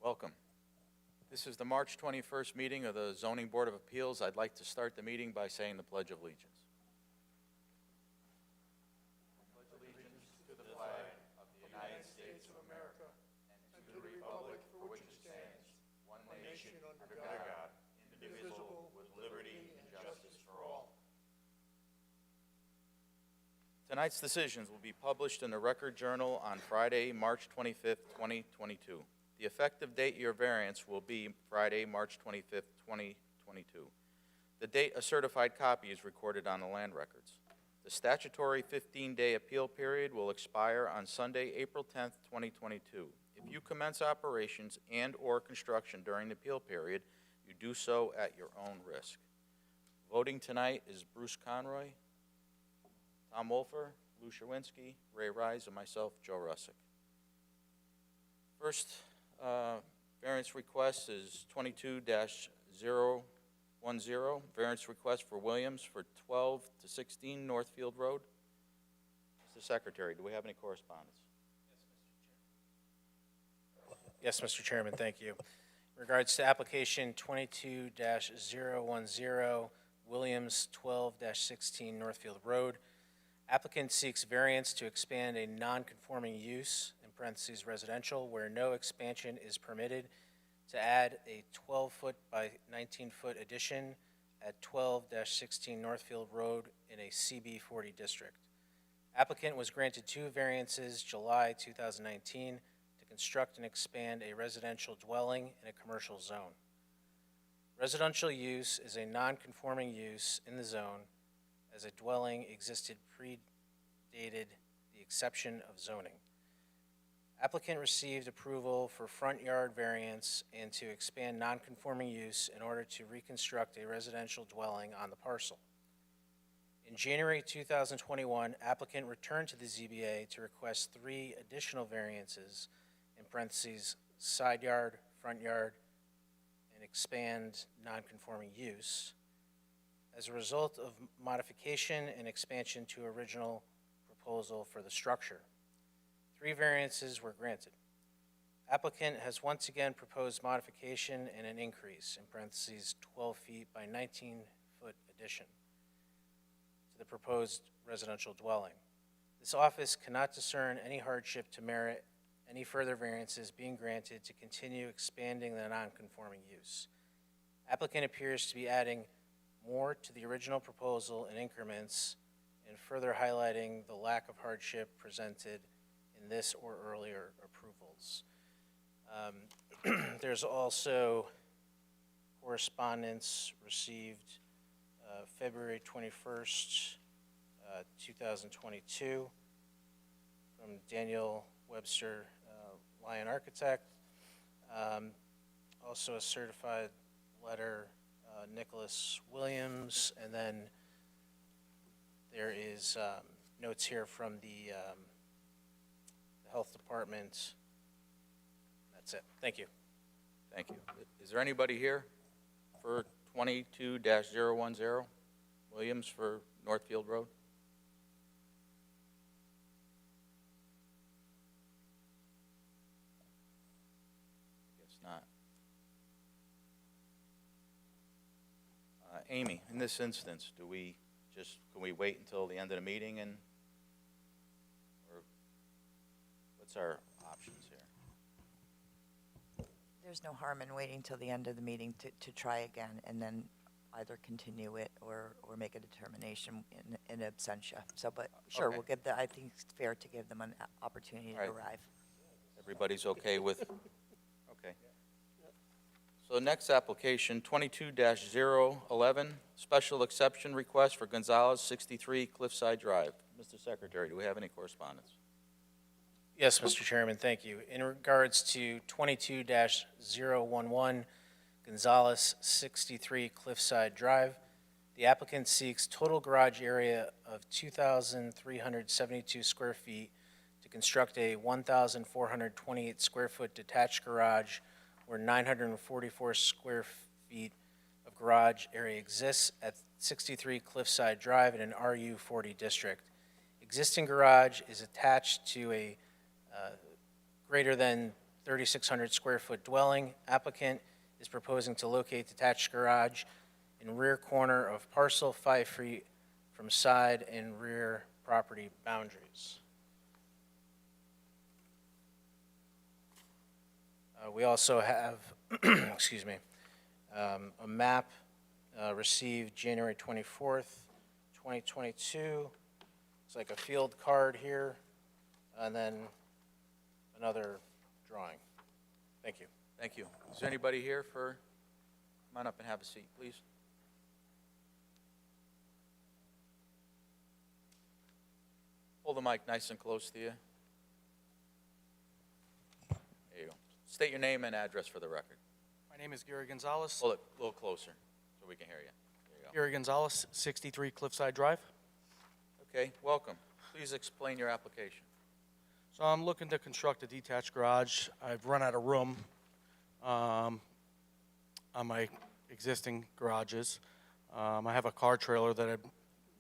Welcome. This is the March 21st meeting of the Zoning Board of Appeals. I'd like to start the meeting by saying the Pledge of Allegiance. I pledge allegiance to the flag of the United States of America and to the republic for which it stands, one nation under God, indivisible, with liberty and justice for all. Tonight's decisions will be published in the Record Journal on Friday, March 25th, 2022. The effective date of your variance will be Friday, March 25th, 2022. The date a certified copy is recorded on the land records. The statutory 15-day appeal period will expire on Sunday, April 10th, 2022. If you commence operations and/or construction during the appeal period, you do so at your own risk. Voting tonight is Bruce Conroy, Tom Wolfer, Lou Sherwinski, Ray Rise, and myself, Joe Rusick. First variance request is 22-010, variance request for Williams for 12 to 16 Northfield Road. Mr. Secretary, do we have any correspondence? Yes, Mr. Chairman, thank you. In regards to application 22-010, Williams 12-16 Northfield Road, applicant seeks variance to expand a non-conforming use parentheses residential where no expansion is permitted to add a 12-foot by 19-foot addition at 12-16 Northfield Road in a CB40 district. Applicant was granted 2 variances July 2019 to construct and expand a residential dwelling in a commercial zone. Residential use is a non-conforming use in the zone as a dwelling existed predated the exception of zoning. Applicant received approval for front yard variance and to expand non-conforming use in order to reconstruct a residential dwelling on the parcel. In January 2021, applicant returned to the ZBA to request 3 additional variances, in parentheses, side yard, front yard, and expand non-conforming use, as a result of modification and expansion to original proposal for the structure. 3 variances were granted. Applicant has once again proposed modification and an increase, in parentheses, 12 feet by 19-foot addition to the proposed residential dwelling. This office cannot discern any hardship to merit any further variances being granted to continue expanding the non-conforming use. Applicant appears to be adding more to the original proposal in increments and further highlighting the lack of hardship presented in this or earlier approvals. There's also correspondence received February 21st, 2022 from Daniel Webster, Lion Architect. Also a certified letter, Nicholas Williams, and then there is notes here from the Health Department. That's it. Thank you. Thank you. Is there anybody here for 22-010, Williams for Northfield Road? Guess not. Amy, in this instance, can we wait until the end of the meeting and what's our options here? There's no harm in waiting till the end of the meeting to try again and then either continue it or make a determination in absentia. So, but sure, Okay. We'll give I think it's fair to give them an opportunity to arrive. Everybody's okay with? Okay. So next application, 22-011, special exception request for Gonzales, 63 Cliffside Drive. Mr. Secretary, do we have any correspondence? Yes, Mr. Chairman, thank you. In regards to 22-011, Gonzales, 63 Cliffside Drive, the applicant seeks total garage area of 2,372 square feet to construct a 1,428 square foot detached garage where 944 square feet of garage area exists at 63 Cliffside Drive in an RU40 district. Existing garage is attached to a greater than 3,600 square foot dwelling. Applicant is proposing to locate detached garage in rear corner of parcel 5 feet from side and rear property boundaries. We also have, excuse me, a map received January 24th, 2022. It's like a field card here, and then another drawing. Thank you. Thank you. Is there anybody here for, come on up and have a seat, please. Hold the mic nice and close to you. There you go. State your name and address for the record. My name is Gary Gonzales. Hold it a little closer so we can hear you. There you go. Gary Gonzales, 63 Cliffside Drive. Okay, welcome. Please explain your application. So I'm looking to construct a detached garage. I've run out of room on my existing garages. I have a car trailer that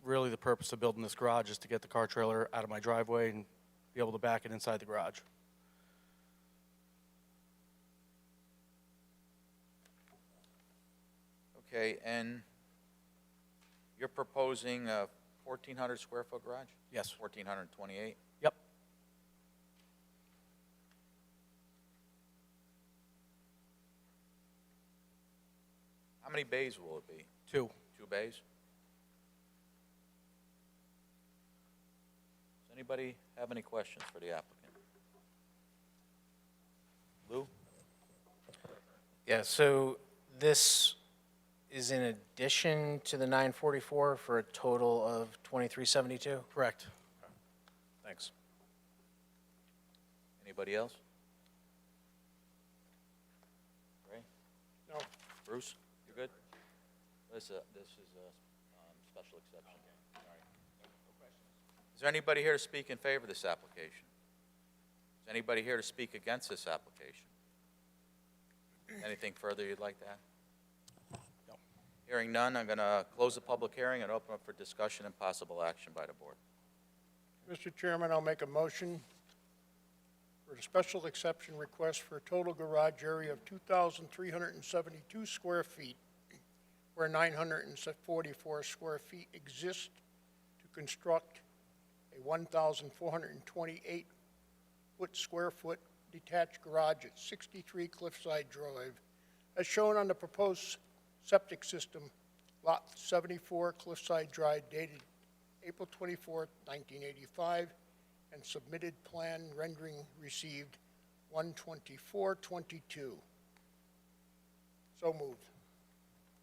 really the purpose of building this garage is to get the car trailer out of my driveway and be able to back it inside the garage. Okay, and you're proposing a 1,400 square foot garage? Yes. 1,428? Yep. How many bays will it be? 2. 2 bays? Does anybody have any questions for the applicant? Lou? Yeah, so this is in addition to the 944 for a total of 2,372? Correct. Thanks. Anybody else? Ray? No. Bruce, you good? This is a special exception. All right. Is there anybody here to speak in favor of this application? Is anybody here to speak against this application? Anything further you'd like to add? No. Hearing none, I'm going to close the public hearing and open up for discussion and possible action by the board. Mr. Chairman, I'll make a motion for a special exception request for a total garage area of 2,372 square feet, where 944 square feet exist, to construct a 1,428 square foot detached garage at 63 Cliffside Drive, as shown on the proposed septic system, Lot 74, Cliffside Drive, dated April 24, 1985, and submitted plan rendering received 1/24/22. So moved.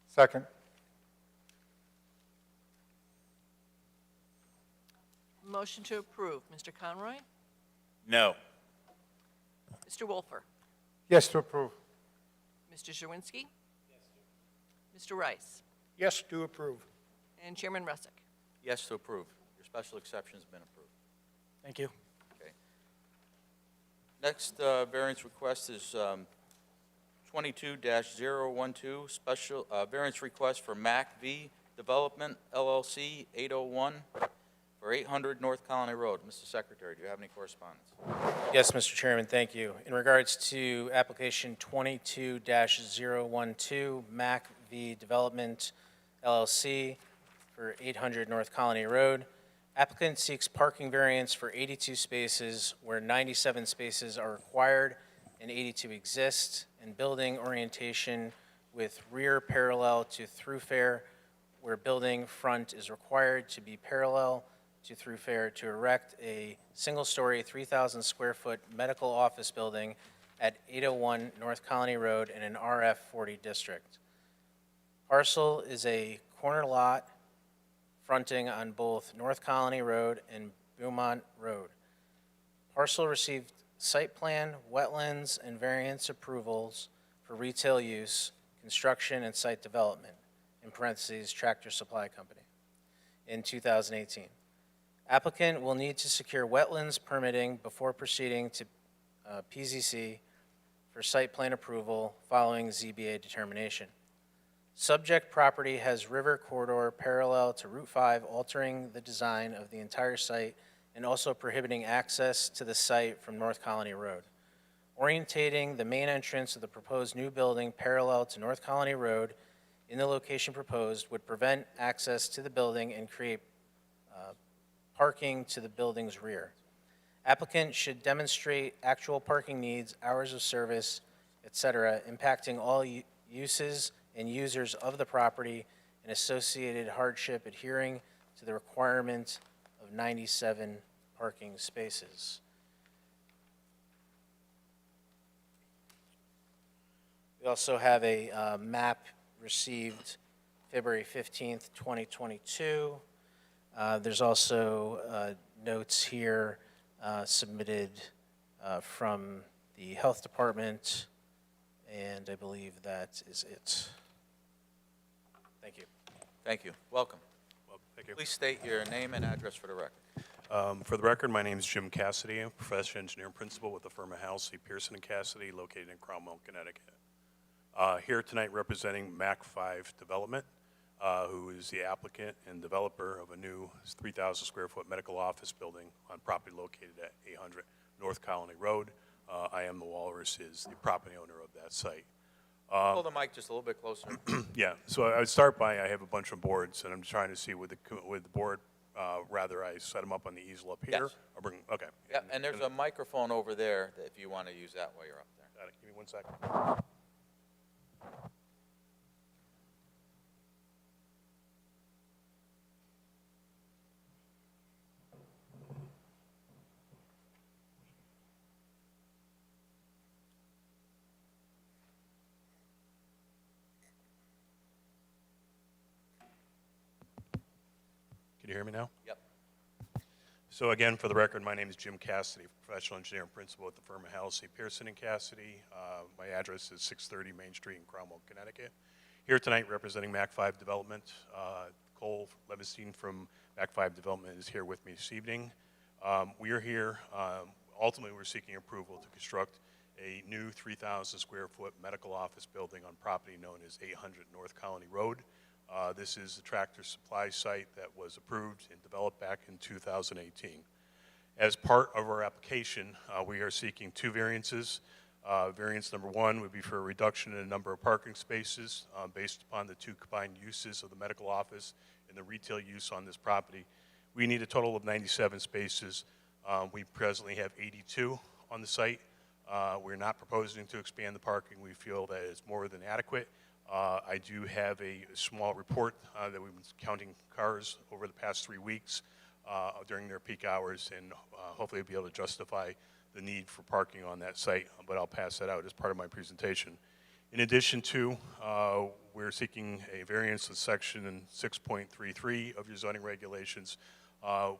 Second. Motion to approve. Mr. Conroy? No. Mr. Wolfer? Yes to approve. Mr. Sherwinski? Mr. Rice? Yes to approve. And Chairman Rusick? Yes to approve. Your special exception has been approved. Thank you. Okay. Next variance request is 22-012, special variance request for Macv Development LLC, 801 for 800 North Colony Road. Mr. Secretary, do you have any correspondence? Yes, Mr. Chairman, thank you. In regards to application 22-012, Mac v. Development LLC for 800 North Colony Road, applicant seeks parking variance for 82 spaces where 97 spaces are required and 82 exist, and building orientation with rear parallel to thoroughfare where building front is required to be parallel to thoroughfare to erect a single-story 3,000 square foot medical office building at 801 North Colony Road in an RF 40 district. Parcel is a corner lot fronting on both North Colony Road and Beaumont Road. Parcel received site plan, wetlands, and variance approvals for retail use, construction, and site development, in parentheses, Tractor Supply Company, in 2018. Applicant will need to secure wetlands permitting before proceeding to PZC for site plan approval following ZBA determination. Subject property has river corridor parallel to Route 5, altering the design of the entire site and also prohibiting access to the site from North Colony Road. orientating the main entrance of the proposed new building parallel to North Colony Road in the location proposed would prevent access to the building and create parking to the building's rear. Applicant should demonstrate actual parking needs, hours of service, et cetera, impacting all uses and users of the property and associated hardship adhering to the requirement of 97 parking spaces. We also have a map received February 15th, 2022. There's also notes here submitted from the Health Department, and I believe that is it. Thank you. Thank you. Welcome. Well, thank you. Please state your name and address for the record. For the record, my name is Jim Cassidy. I'm a professional engineer and principal with the firm of Halsey, Pearson & Cassidy, located in Cromwell, Connecticut. Here tonight representing Macv Development, who is the applicant and developer of a new 3,000 square foot medical office building on property located at 800 North Colony Road. I am the Walrus, is the property owner of that site. Hold the mic just a little bit closer. Yeah, so I would start by, I have a bunch of boards, and I'm trying to see with the board, rather I set them up on the easel up here? Yes. Or bring, okay. Yeah, and there's a microphone over there that if you want to use that while you're up there. Got it. Give me 1 second. Can you hear me now? Yep. So again, for the record, my name is Jim Cassidy, professional engineer and principal at the firm of Halsey, Pearson & Cassidy. My address is 630 Main Street in Cromwell, Connecticut. Here tonight representing Macv Development. Cole Levenstein from Macv Development is here with me this evening. We are here, ultimately we're seeking approval to construct a new 3,000 square foot medical office building on property known as 800 North Colony Road. This is the Tractor Supply site that was approved and developed back in 2018. As part of our application, we are seeking 2 variances. Variance number 1 would be for a reduction in the number of parking spaces based upon the 2 combined uses of the medical office and the retail use on this property. We need a total of 97 spaces. We presently have 82 on the site. We're not proposing to expand the parking. We feel that it's more than adequate. I do have a small report that we've been counting cars over the past 3 weeks during their peak hours, and hopefully we'll be able to justify the need for parking on that site, but I'll pass that out as part of my presentation. In addition to, we're seeking a variance of section 6.33 of your zoning regulations,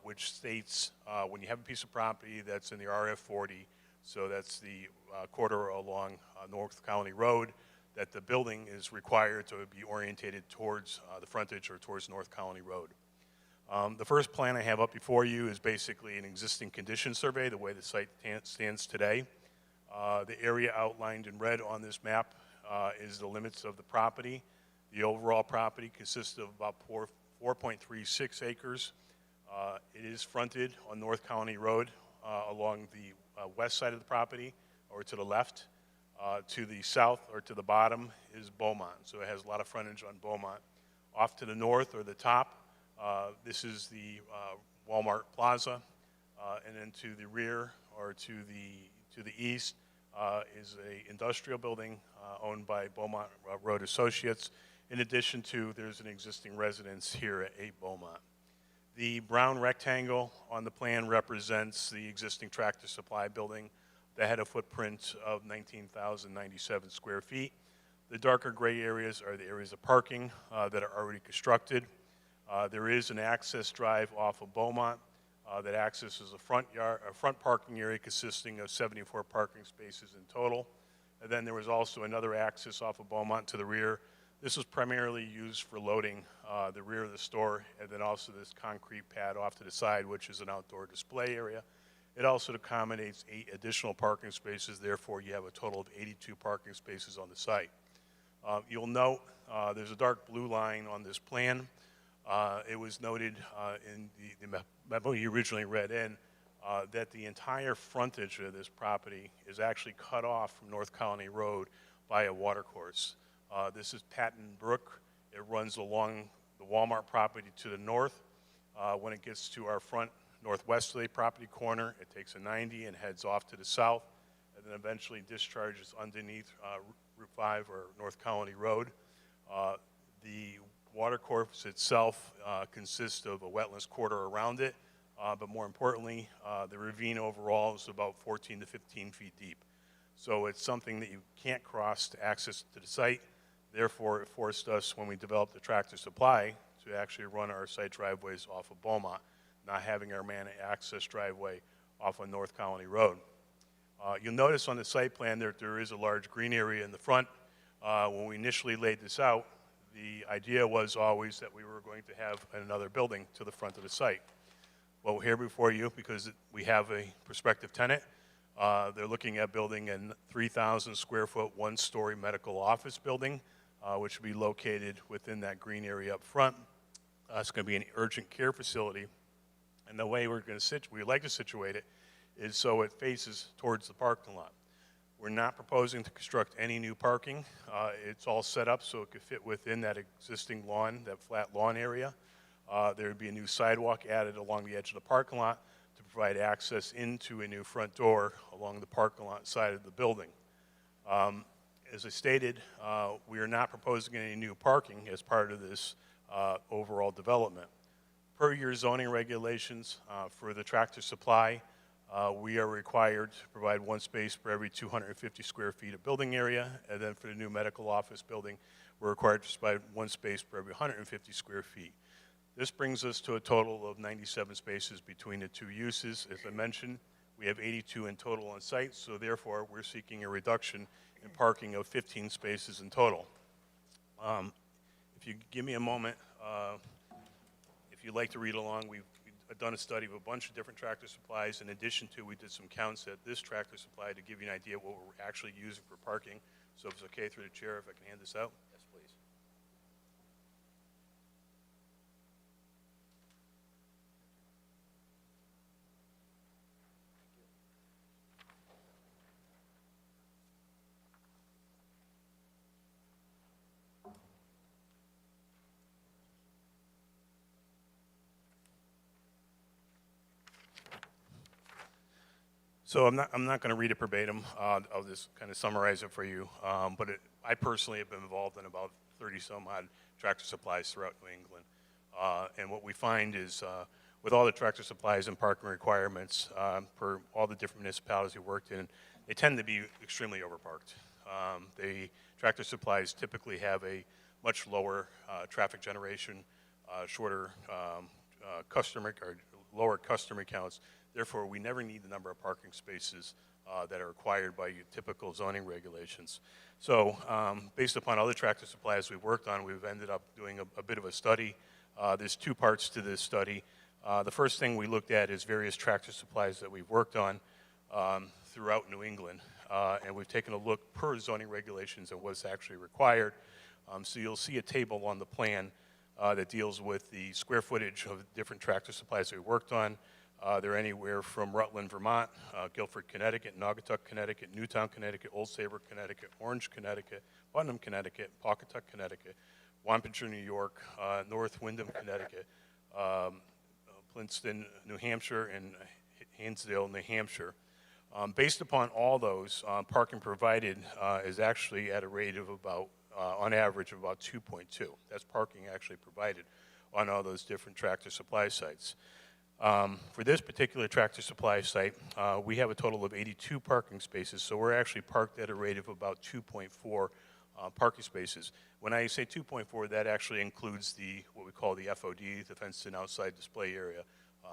which states when you have a piece of property that's in the RF40, so that's the corridor along North Colony Road, that the building is required to be orientated towards the frontage or towards North Colony Road. The first plan I have up before you is basically an existing condition survey, the way the site stands today. The area outlined in red on this map is the limits of the property. The overall property consists of about 4.36 acres. It is fronted on North Colony Road along the west side of the property, or to the left. To the south or to the bottom is Beaumont, so it has a lot of frontage on Beaumont. Off to the north or the top, this is the Walmart Plaza, and then to the rear or to the east is a industrial building owned by Beaumont Road Associates. In addition to, there's an existing residence here at 8 Beaumont. The brown rectangle on the plan represents the existing Tractor Supply building that had a footprint of 19,097 square feet. The darker gray areas are the areas of parking that are already constructed. There is an access drive off of Beaumont that accesses a front parking area consisting of 74 parking spaces in total. And then there was also another access off of Beaumont to the rear. This was primarily used for loading the rear of the store, and then also this concrete pad off to the side, which is an outdoor display area. It also accommodates 8 additional parking spaces. Therefore, you have a total of 82 parking spaces on the site. You'll note there's a dark blue line on this plan. It was noted in the memo you originally read in that the entire frontage of this property is actually cut off from North Colony Road by a watercourse. This is Patton Brook. It runs along the Walmart property to the north. When it gets to our front northwesterly property corner, it takes a 90 and heads off to the south, and then eventually discharges underneath Route 5 or North Colony Road. The watercourse itself consists of a wetlands quarter around it, but more importantly, the ravine overall is about 14 to 15 feet deep. So it's something that you can't cross to access to the site. Therefore, it forced us, when we developed the Tractor Supply, to actually run our site driveways off of Beaumont, not having our man access driveway off of North Colony Road. You'll notice on the site plan that there is a large green area in the front. When we initially laid this out, the idea was always that we were going to have another building to the front of the site. Well, we're here before you because we have a prospective tenant. They're looking at building a 3,000 square foot, one-story medical office building, which will be located within that green area up front. It's going to be an urgent care facility. And the way we'd like to situate it is so it faces towards the parking lot. We're not proposing to construct any new parking. It's all set up so it could fit within that existing lawn, that flat lawn area. There would be a new sidewalk added along the edge of the parking lot to provide access into a new front door along the parking lot side of the building. As I stated, we are not proposing any new parking as part of this overall development. Per your zoning regulations for the Tractor Supply, we are required to provide one space for every 250 square feet of building area, and then for the new medical office building, we're required to provide one space for every 150 square feet. This brings us to a total of 97 spaces between the two uses. As I mentioned, we have 82 in total on site, so therefore we're seeking a reduction in parking of 15 spaces in total. If you give me a moment, if you'd like to read along, we've done a study of a bunch of different Tractor Supplies. In addition to, we did some counts at this Tractor Supply to give you an idea of what we're actually using for parking. So if it's okay through the chair, if I can hand this out. Yes, please. So I'm not going to read it verbatim. I'll just kind of summarize it for you. I personally have been involved in about 30-some odd Tractor Supplies throughout New England. And what we find is with all the Tractor Supplies and parking requirements for all the different municipalities we worked in, they tend to be extremely overparked. The Tractor Supplies typically have a much lower traffic generation, shorter customer or lower customer counts. Therefore, we never need the number of parking spaces that are required by your typical zoning regulations. So based upon other Tractor Supplies we've worked on, we've ended up doing a bit of a study. There's two parts to this study. The first thing we looked at is various Tractor Supplies that we've worked on throughout New England. And we've taken a look per zoning regulations and what's actually required. So you'll see a table on the plan that deals with the square footage of different Tractor Supplies that we worked on. They're anywhere from Rutland, Vermont, Guilford, Connecticut, Naugatuck, Connecticut, Newtown, Connecticut, Old Saybrook, Connecticut, Orange, Connecticut, Putnam, Connecticut, Pawcatuck, Connecticut, Wampatuck, New York, North Windham, Connecticut, Princeton, New Hampshire, and Hinsdale, New Hampshire. Based upon all those, parking provided is actually at a rate of about, on average, of about 2.2. That's parking actually provided on all those different Tractor Supply sites. For this particular Tractor Supply site, we have a total of 82 parking spaces, so we're actually parked at a rate of about 2.4 parking spaces. When I say 2.4, that actually includes what we call the FOD, the fenced-in outside display area,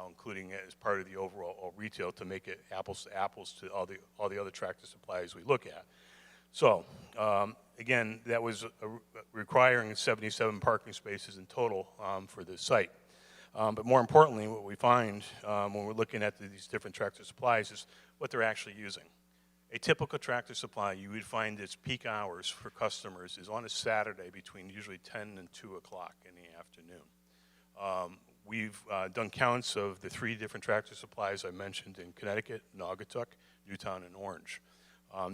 including it as part of the overall retail to make it apples to apples to all the other Tractor Supplies we look at. So, again, that was requiring 77 parking spaces in total for this site. But more importantly, what we find when we're looking at these different Tractor Supplies is what they're actually using. A typical Tractor Supply, you would find its peak hours for customers is on a Saturday between usually 10 and 2 o'clock in the afternoon. We've done counts of the 3 different Tractor Supplies I mentioned in Connecticut, Naugatuck, Newtown, and Orange.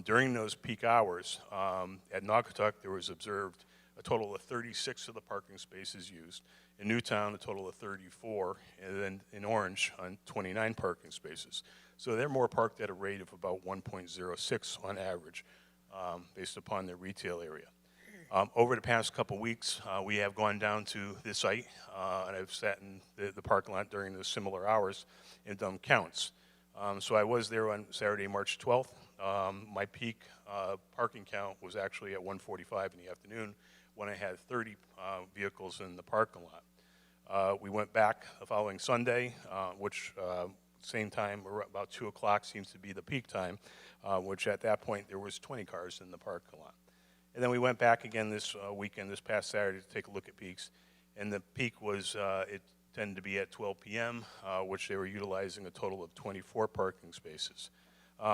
During those peak hours, at Naugatuck, there was observed a total of 36 of the parking spaces used. In Newtown, a total of 34, and then in Orange, on 29 parking spaces. So they're more parked at a rate of about 1.06 on average, based upon their retail area. Over the past couple weeks, we have gone down to the site, and I've sat in the parking lot during those similar hours and done counts. So I was there on Saturday, March 12th. My peak parking count was actually at 1:45 in the afternoon when I had 30 vehicles in the parking lot. We went back the following Sunday, which same time, about 2 o'clock seems to be the peak time, which at that point there was 20 cars in the parking lot. And then we went back again this weekend, this past Saturday, to take a look at peaks. And the peak was, it tended to be at 12 p.m., which they were utilizing a total of 24 parking spaces.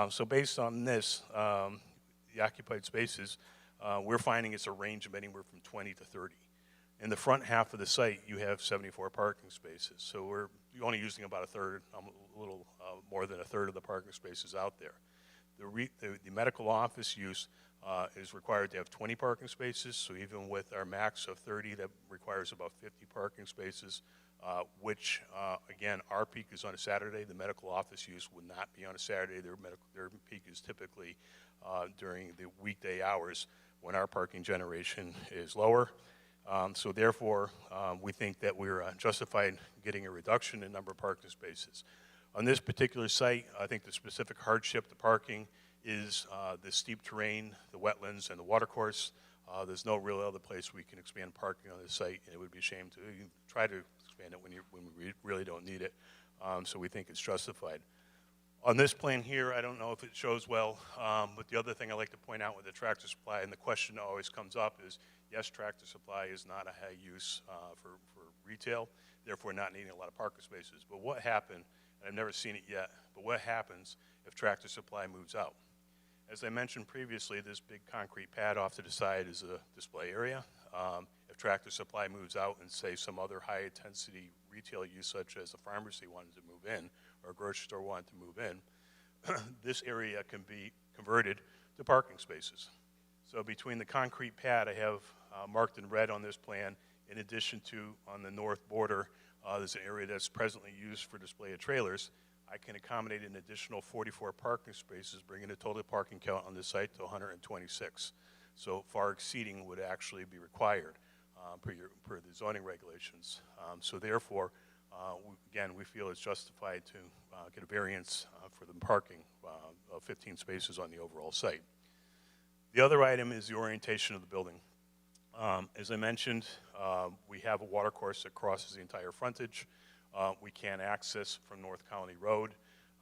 So based on this, the occupied spaces, we're finding it's a range of anywhere from 20 to 30. In the front half of the site, you have 74 parking spaces. So we're only using about a third, a little more than a third of the parking spaces out there. The medical office use is required to have 20 parking spaces. So even with our max of 30, that requires about 50 parking spaces, which, again, our peak is on a Saturday. The medical office use would not be on a Saturday. Their peak is typically during the weekday hours when our parking generation is lower. So therefore, we think that we're justified getting a reduction in number of parking spaces. On this particular site, I think the specific hardship to parking is the steep terrain, the wetlands, and the watercourse. There's no real other place we can expand parking on this site, and it would be a shame to try to expand it when we really don't need it. So we think it's justified. On this plan here, I don't know if it shows well, but the other thing I like to point out with the Tractor Supply, and the question that always comes up is, yes, Tractor Supply is not a high use for retail, therefore not needing a lot of parking spaces. But what happened, and I've never seen it yet, but what happens if Tractor Supply moves out? As I mentioned previously, this big concrete pad off to the side is a display area. If Tractor Supply moves out and, say, some other high-intensity retail use, such as a pharmacy wanted to move in, or a grocery store wanted to move in, this area can be converted to parking spaces. So between the concrete pad I have marked in red on this plan, in addition to on the north border, there's an area that's presently used for display of trailers. I can accommodate an additional 44 parking spaces, bringing the total parking count on this site to 126. So far exceeding would actually be required per the zoning regulations. So therefore, again, we feel it's justified to get a variance for the parking of 15 spaces on the overall site. The other item is the orientation of the building. As I mentioned, we have a water course that crosses the entire frontage. We can't access from North Colony Road.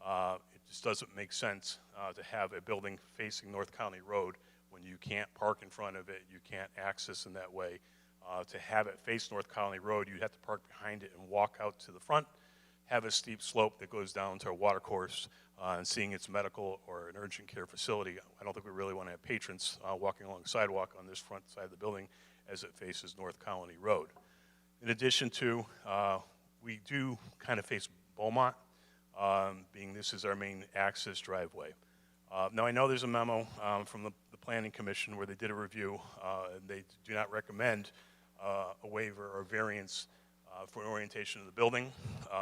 It just doesn't make sense to have a building facing North Colony Road when you can't park in front of it, you can't access in that way. To have it face North Colony Road, you'd have to park behind it and walk out to the front, have a steep slope that goes down to a water course, and seeing its medical or an urgent care facility. I don't think we really want to have patrons walking along the sidewalk on this front side of the building as it faces North Colony Road. In addition to, we do kind of face Beaumont, being this is our main access driveway. Now I know there's a memo from the Planning Commission where they did a review, and they do not recommend a waiver or variance for orientation of the building,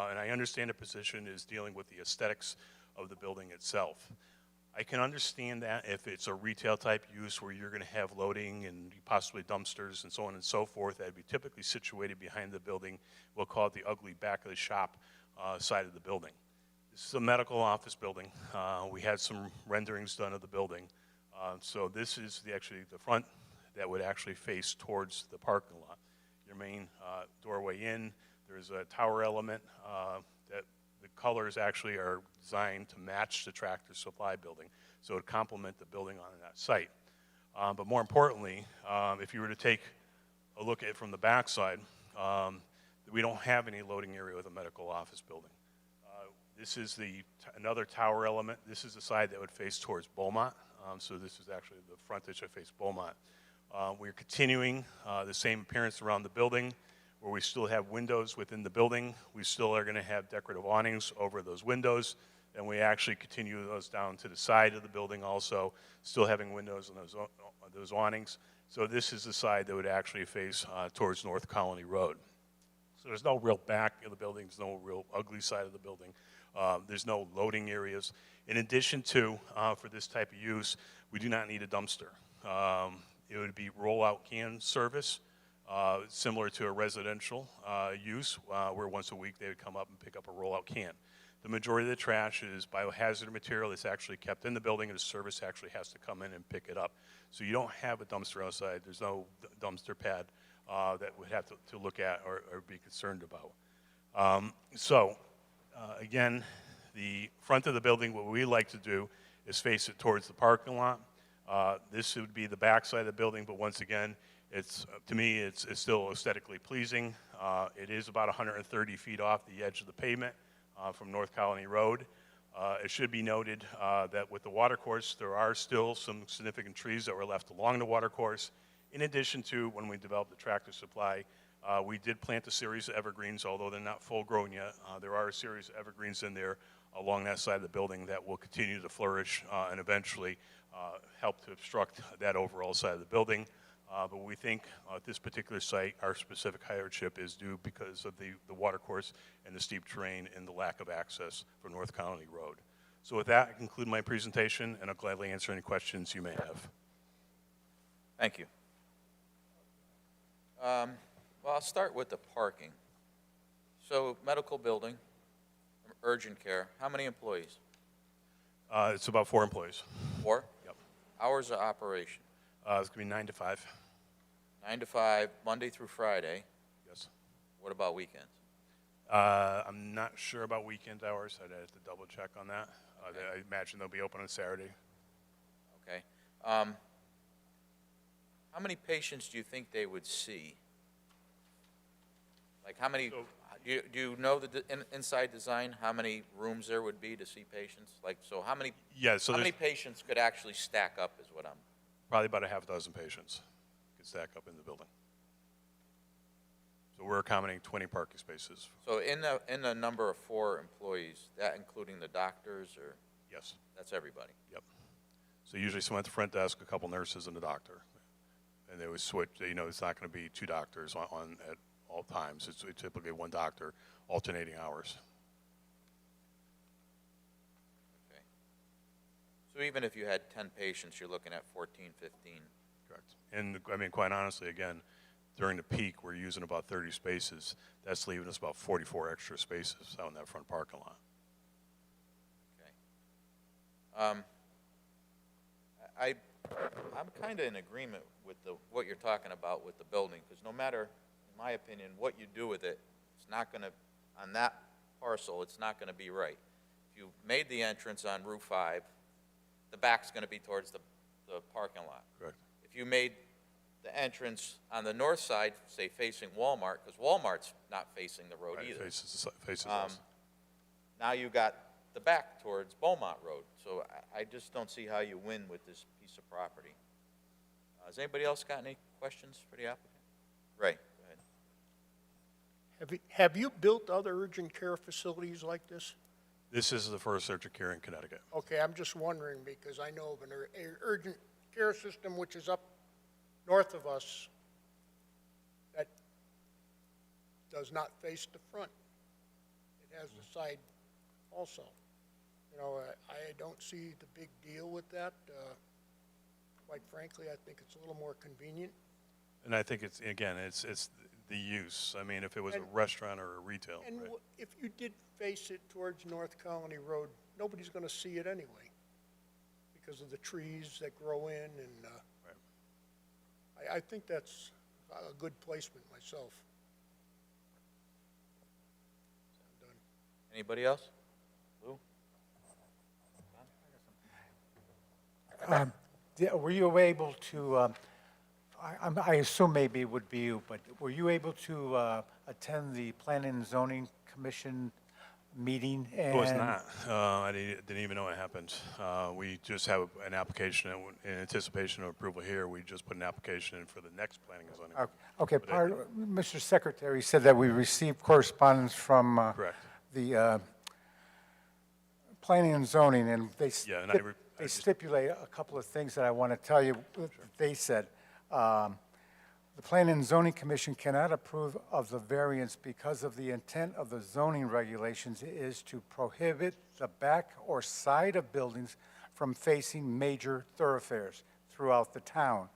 and I understand the position is dealing with the aesthetics of the building itself. I can understand that if it's a retail type use where you're going to have loading and possibly dumpsters and so on and so forth, that'd be typically situated behind the building. We'll call it the ugly back of the shop side of the building. This is a medical office building. We had some renderings done of the building. So this is actually the front that would actually face towards the parking lot. Your main doorway in, there's a tower element that the colors actually are designed to match the Tractor Supply building, so it would complement the building on that site. But more importantly, if you were to take a look at it from the backside, we don't have any loading area with a medical office building. This is another tower element. This is the side that would face towards Beaumont. So this is actually the frontage that faces Beaumont. We're continuing the same appearance around the building. where we still have windows within the building. We still are going to have decorative awnings over those windows, and we actually continue those down to the side of the building also, still having windows on those awnings. So this is the side that would actually face towards North Colony Road. So there's no real back of the building, there's no real ugly side of the building. There's no loading areas. In addition to, for this type of use, we do not need a dumpster. It would be rollout can service, similar to a residential use, where once a week they would come up and pick up a rollout can. The majority of the trash is biohazard material that's actually kept in the building, and the service actually has to come in and pick it up. So you don't have a dumpster outside. There's no dumpster pad that would have to look at or be concerned about. Again, the front of the building, what we like to do is face it towards the parking lot. This would be the back side of the building, but once again, to me, it's still aesthetically pleasing. It is about 130 feet off the edge of the pavement from North Colony Road. It should be noted that with the watercourse, there are still some significant trees that were left along the watercourse. In addition to, when we developed the Tractor Supply, we did plant a series of evergreens, although they're not full grown yet. There are a series of evergreens in there along that side of the building that will continue to flourish and eventually help to obstruct that overall side of the building. But we think at this particular site, our specific hardship is due because of the watercourse and the steep terrain and the lack of access for North Colony Road. So with that, I conclude my presentation, and I'll gladly answer any questions you may have. Thank you. Well, I'll start with the parking. So medical building, urgent care, how many employees? It's about 4 employees. 4? Yep. Hours of operation? It's going to be 9 to 5. 9 to 5, Monday through Friday. Yes. What about weekends? I'm not sure about weekend hours. I'd have to double check on that. I imagine they'll be open on Saturday. Okay. How many patients do you think they would see? Like how many, do you know the inside design, how many rooms there would be to see patients? Like, so how many, Yeah, so how many there's patients could actually stack up is what I'm, probably about a half dozen patients could stack up in the building. So we're accommodating 20 parking spaces. so in the number of 4 employees, that including the doctors or Yes. that's everybody? Yep. So usually someone at the front desk, a couple nurses, and a doctor. And they would switch, it's not going to be 2 doctors on at all times. It's typically 1 doctor alternating hours. Okay. So even if you had 10 patients, you're looking at 14, 15. Correct. And I mean, quite honestly, again, during the peak, we're using about 30 spaces. That's leaving us about 44 extra spaces out in that front parking lot. Okay. I'm kind of in agreement with what you're talking about with the building, because no matter, in my opinion, what you do with it, it's not going to, on that parcel, it's not going to be right. If you made the entrance on Route 5, the back's going to be towards the parking lot. Correct. If you made the entrance on the north side, say facing Walmart, because Walmart's not facing the road Right, either. faces us. Now you got the back towards Beaumont Road. So I just don't see how you win with this piece of property. Has anybody else got any questions for the applicant? Ray, go ahead. Have you built other urgent care facilities like this? This is the first urgent care in Connecticut. Okay, I'm just wondering, because I know of an urgent care system which is up north of us that does not face the front. It has the side also. You know, I don't see the big deal with that. Quite frankly, I think it's a little more convenient. And I think it's, again, it's the use. I mean, if it was a And- retail or a retail, And right? if you did face it towards North Colony Road, nobody's going to see it anyway because of the trees that grow in, and I think that's a good placement myself. I'm done. Anybody else? Lou? Were you able to, I assume maybe it would be you, but were you able to attend the Planning and Zoning Commission meeting? It was and- not. I didn't even know it happened. We just have an application in anticipation of approval here. We just put an application in for the next planning and zoning. Okay, But I- Mr. Secretary said that we received correspondence from Correct. the planning and zoning, and they Yeah, and I they just- stipulate a couple of things that I want to tell you. They said, the Planning and Zoning Commission cannot approve of the variance because of the intent of the zoning regulations is to prohibit the back or side of buildings from facing major thoroughfares throughout the town.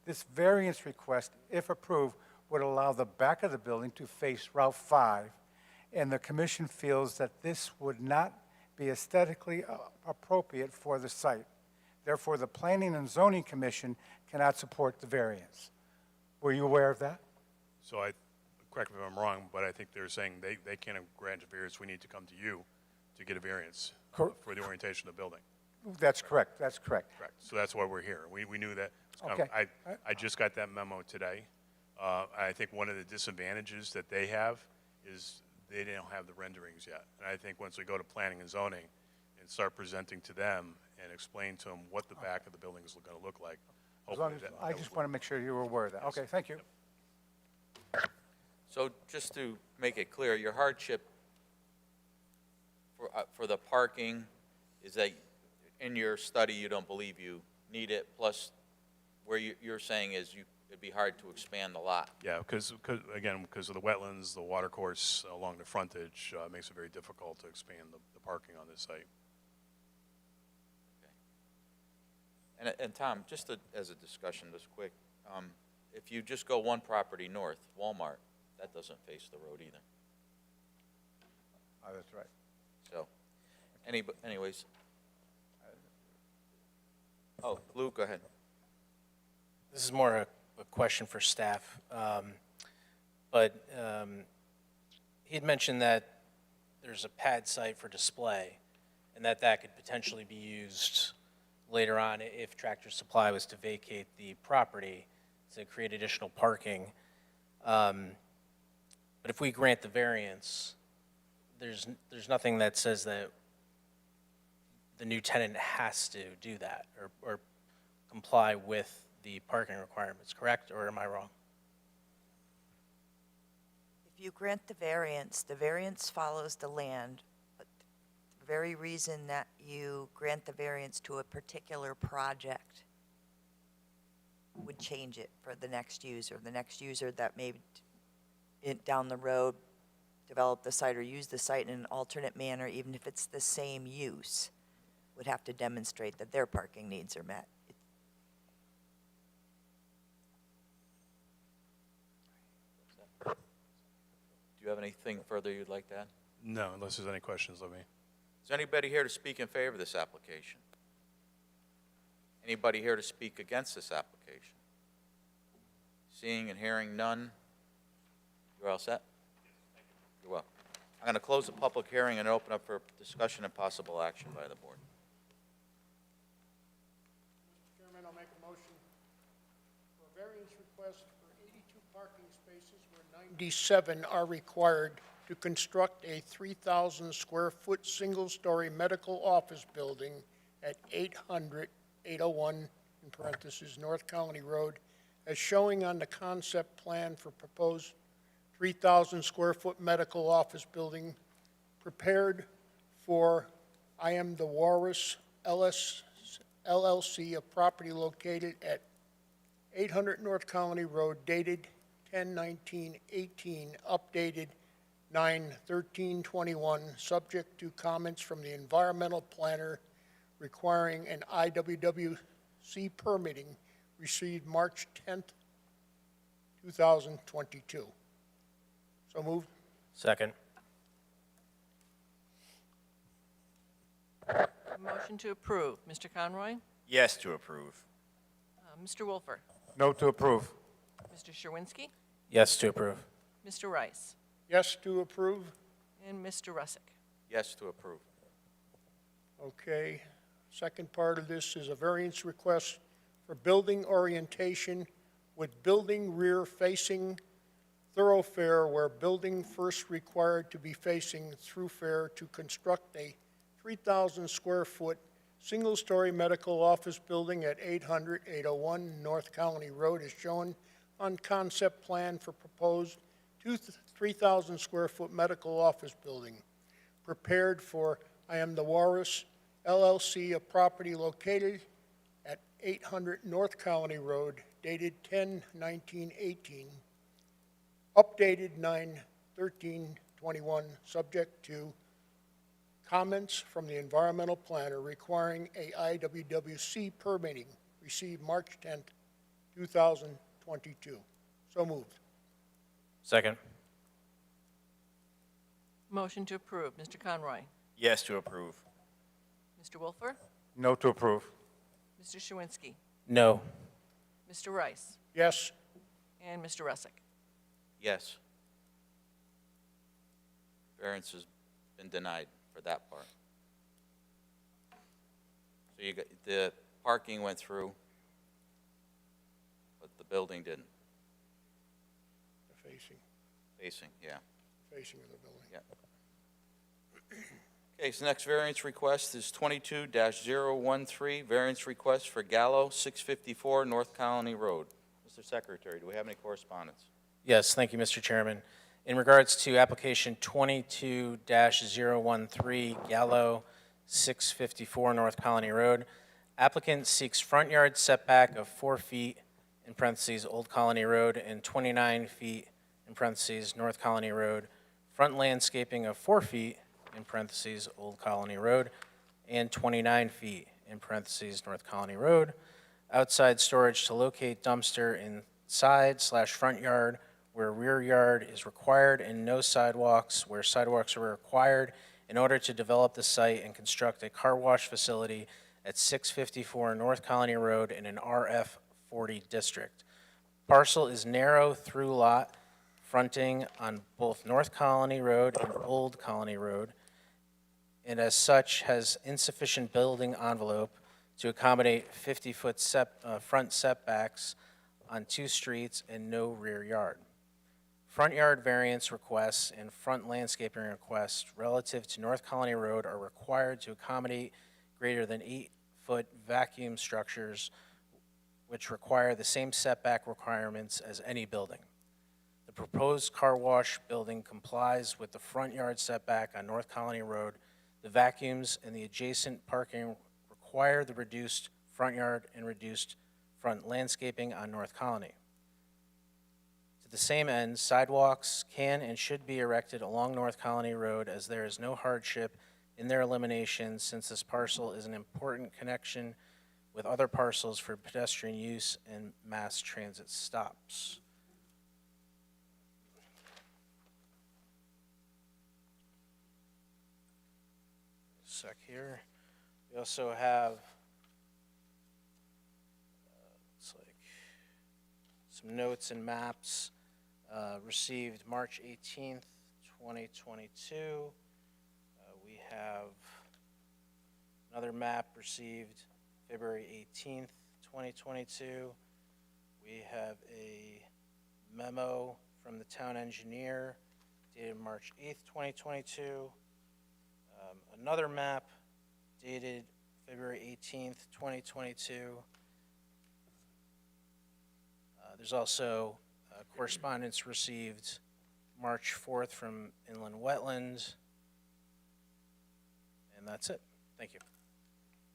This variance request, if approved, would allow the back of the building to face Route 5, and the commission feels that this would not be aesthetically appropriate for the site. Therefore, the Planning and Zoning Commission cannot support the variance. Were you aware of that? So correct me if I'm wrong, but I think they're saying they can't grant a variance. We need to come to you to get a variance Cor- for the orientation of the building. That's correct, that's correct. Correct. So that's why we're here. We knew that. Okay. I just got that memo today. I think one of the disadvantages that they have is they don't have the renderings yet. And I think once we go to planning and zoning and start presenting to them and explain to them what the back of the building is going to look like, As long hopefully as, that. I just want to make sure you were aware of that. Okay, thank you. So just to make it clear, your hardship for the parking is that in your study, you don't believe you need it, plus where you're saying is it'd be hard to expand the lot. Yeah, because of the wetlands, the water course along the frontage makes it very difficult to expand the parking on this site. And Tom, just as a discussion, just quick, if you just go one property north, Walmart, that doesn't face the road either. Oh, that's right. So, anyways. Oh, Luke, go ahead. This is more a question for staff. But he had mentioned that there's a pad site for display and that could potentially be used later on if Tractor Supply was to vacate the property to create additional parking. But if we grant the variance, there's nothing that says that the new tenant has to do that or comply with the parking requirements, correct? Or am I wrong? If you grant the variance follows the land, but the very reason that you grant the variance to a particular project would change it for the next user. The next user that may, down the road, develop the site or use the site in an alternate manner, even if it's the same use, would have to demonstrate that their parking needs are met. Do you have anything further you'd like to add? No, unless there's any questions, let me. Is there anybody here to speak in favor of this application? Anybody here to speak against this application? Seeing and hearing none, you're all set? You're welcome. I'm going to close the public hearing and open up for discussion and possible action by the board. Mr. Chairman, I'll make a motion for a variance request for 82 parking spaces where 97 are required to construct a 3,000 square foot single-story medical office building at 801, in parentheses, North Colony Road, as showing on the concept plan for proposed 3,000 square foot medical office building prepared for I Am the Walrus LLC, a property located at 800 North Colony Road, dated 10/19/18, updated 9/13/21, subject to comments from the environmental planner requiring an IWWC permitting received March 10th, 2022. So moved. Second. Motion to approve. Mr. Conroy? Yes to approve. Mr. Wolfer? No to approve. Mr. Sherwinski? Yes to approve. Mr. Rice? Yes to approve. And Mr. Rusick? Yes to approve. Okay. Second part of this is a variance request for building orientation with building rear facing thoroughfare where building first required to be facing thoroughfare to construct a 3,000 square foot single-story medical office building at 800-801 North Colony Road is shown on concept plan for proposed 3,000 square foot medical office building, prepared for I Am the Walrus LLC, a property located at 800 North Colony Road, dated 10/19/18, updated 9/13/21, subject to comments from the environmental planner requiring a IWWC permitting, received March 10th, 2022. So moved. Second. Motion to approve, Mr. Conroy. Yes to approve. Mr. Wolfer? No to approve. Mr. Sherwinski? No. Mr. Rice? Yes. And Mr. Rusick? Yes. Variance has been denied for that part. So you got, the parking went through, but the building didn't. The Facing, yeah. facing of the building. Yeah. Okay, so next variance request is 22-013, variance request for Gallow, 654 North Colony Road. Mr. Secretary, do we have any correspondence? Yes, thank you, Mr. Chairman. In regards to application 22-013, Gallow, 654 North Colony Road, applicant seeks front yard setback of 4 feet, in parentheses, Old Colony Road, and 29 feet, in parentheses, North Colony Road, front landscaping of 4 feet, in parentheses, Old Colony Road, and 29 feet, in parentheses, North Colony Road, outside storage to locate dumpster inside/front yard where rear yard is required, and no sidewalks where sidewalks are required in order to develop the site and construct a car wash facility at 654 North Colony Road in an RF 40 district. Parcel is narrow through lot fronting on both North Colony Road and Old Colony Road, and as such has insufficient building envelope to accommodate 50-foot front setbacks on 2 streets and no rear yard. Front yard variance requests and front landscaping requests relative to North Colony Road are required to accommodate greater than 8-foot vacuum structures, which require the same setback requirements as any building. The proposed car wash building complies with the front yard setback on North Colony Road. The vacuums and the adjacent parking require the reduced front yard and reduced front landscaping on North Colony. To the same end, sidewalks can and should be erected along North Colony Road, as there is no hardship in their elimination, since this parcel is an important connection with other parcels for pedestrian use and mass transit stops. Sec here. We also have looks like some notes and maps received March 18th, 2022. We have another map received February 18th, 2022. We have a memo from the town engineer dated March 8th, 2022. Another map dated February 18th, 2022. There's also correspondence received March 4th from Inland Wetlands. And that's it. Thank you.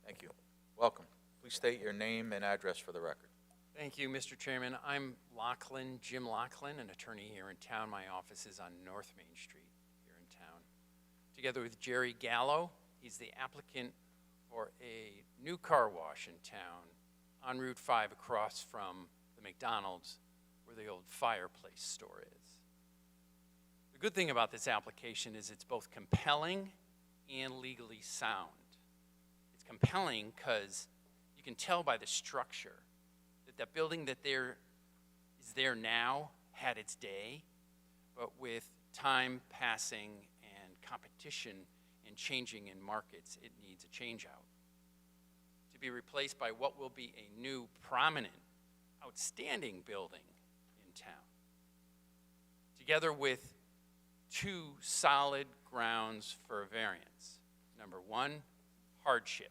Thank you. Welcome. Please state your name and address for the record. Thank you, Mr. Chairman. I'm Lachlan, Jim Lachlan, an attorney here in town. My office is on North Main Street here in town. Together with Jerry Gallow, he's the applicant for a new car wash in town on Route 5 across from the McDonald's where the old fireplace store is. The good thing about this application is it's both compelling and legally sound. It's compelling because you can tell by the structure that the building that is there now had its day, but with time passing and competition and changing in markets, it needs a change out. To be replaced by what will be a new, prominent, outstanding building in town. together with two solid grounds for a variance. Number one, hardship.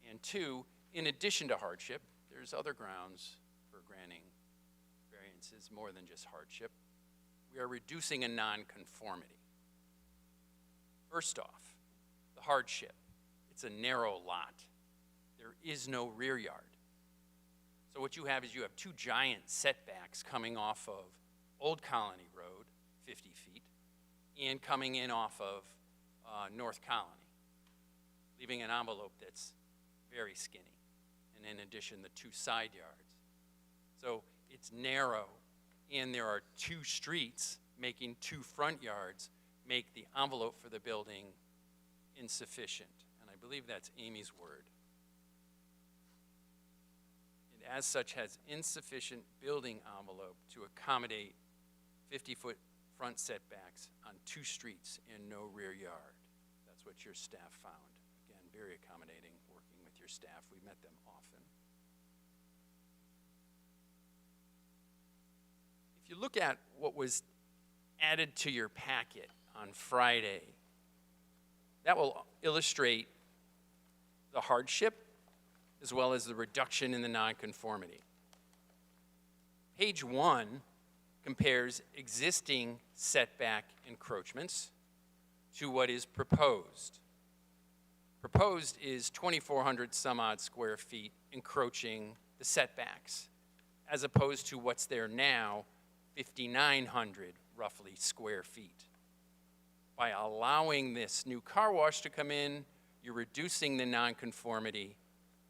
And two, in addition to hardship, there's other grounds for granting variances more than just hardship. We are reducing a nonconformity. First off, the hardship. It's a narrow lot. There is no rear yard. So what you have is you have two giant setbacks coming off of Old Colony Road, 50 feet, and coming in off of North Colony, leaving an envelope that's very skinny. And in addition, the two side yards. So it's narrow, and there are two streets making two front yards, make the envelope for the building insufficient. And I believe that's Amy's word. It, as such, has insufficient building envelope to accommodate 50-foot front setbacks on two streets and no rear yard. That's what your staff found. Again, very accommodating working with your staff. We met them often. If you look at what was added to your packet on Friday, that will illustrate the hardship as well as the reduction in the nonconformity. Page 1 compares existing setback encroachments to what is proposed. Proposed is 2,400 some odd square feet encroaching the setbacks, as opposed to what's there now, 5,900 roughly square feet. By allowing this new car wash to come in, you're reducing the nonconformity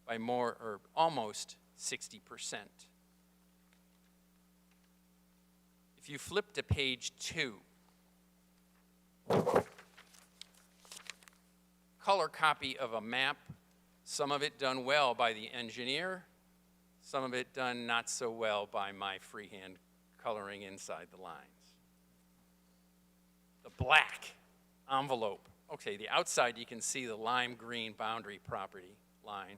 by more or almost 60%. If you flip to page 2, color copy of a map, some of it done well by the engineer, some of it done not so well by my freehand coloring inside the lines. The black envelope. Okay, the outside you can see the lime green boundary property line,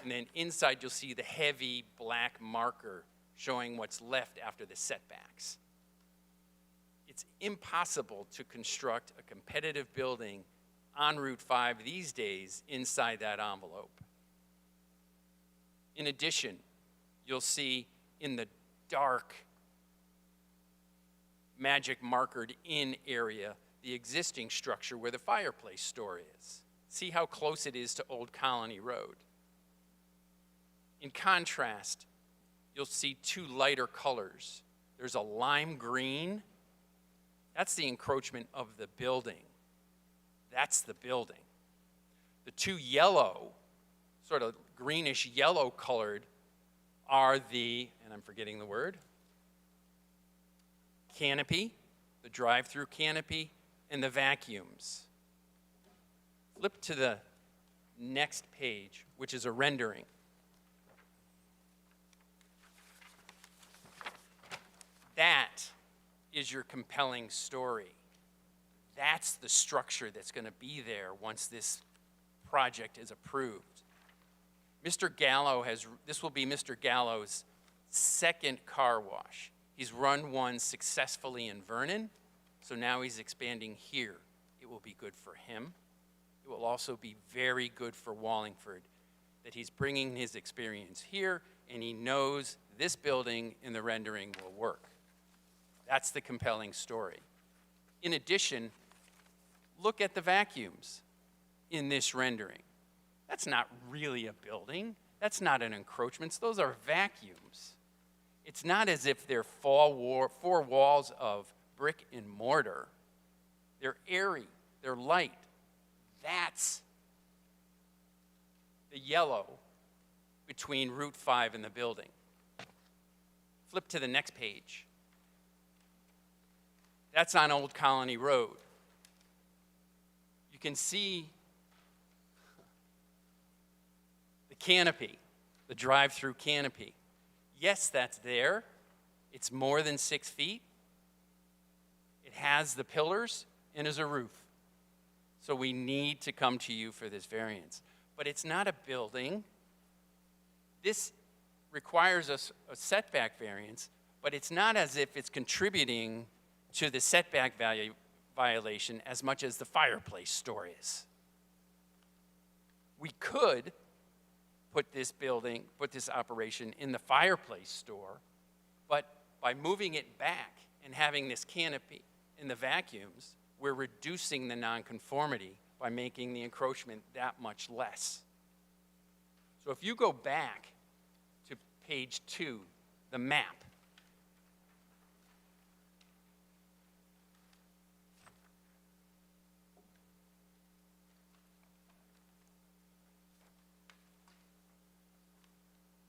and then inside you'll see the heavy black marker showing what's left after the setbacks. It's impossible to construct a competitive building on Route 5 these days inside that envelope. In addition, you'll see in the dark magic markered in area the existing structure where the fireplace store is. See how close it is to Old Colony Road. In contrast, you'll see two lighter colors. There's a lime green. That's the encroachment of the building. That's the building. The two yellow, sort of greenish yellow colored, are the, and I'm forgetting the word, canopy, the drive-through canopy, and the vacuums. Flip to the next page, which is a rendering. That is your compelling story. That's the structure that's going to be there once this project is approved. Mr. Gallow this will be Mr. Gallow's second car wash. He's run one successfully in Vernon, so now he's expanding here. It will be good for him. It will also be very good for Wallingford, that he's bringing his experience here, and he knows this building in the rendering will work. That's the compelling story. In addition, look at the vacuums in this rendering. That's not really a building. That's not an encroachment. Those are vacuums. It's not as if they're four walls of brick and mortar. They're airy. They're light. That's the yellow between Route 5 and the building. Flip to the next page. That's on Old Colony Road. You can see the canopy, the drive-through canopy. Yes, that's there. It's more than 6 feet. It has the pillars and is a roof. So we need to come to you for this variance. But it's not a building. This requires a setback variance, but it's not as if it's contributing to the setback violation as much as the fireplace store is. We could put this operation in the fireplace store, but by moving it back and having this canopy in the vacuums, we're reducing the nonconformity by making the encroachment that much less. So if you go back to page 2, the map,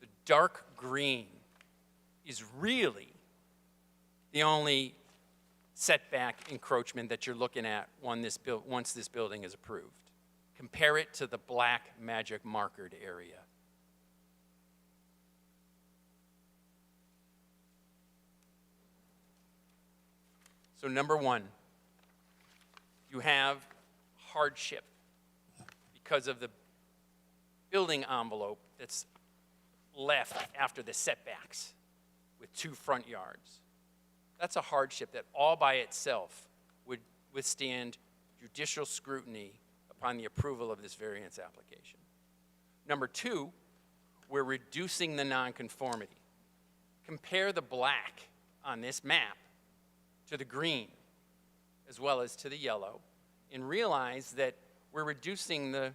the dark green is really the only setback encroachment that you're looking at once this building is approved. Compare it to the black magic markered area. So number one, you have hardship because of the building envelope that's left after the setbacks with 2 front yards. That's a hardship that all by itself would withstand judicial scrutiny upon the approval of this variance application. Number 2, we're reducing the nonconformity. Compare the black on this map to the green as well as to the yellow and realize that we're reducing the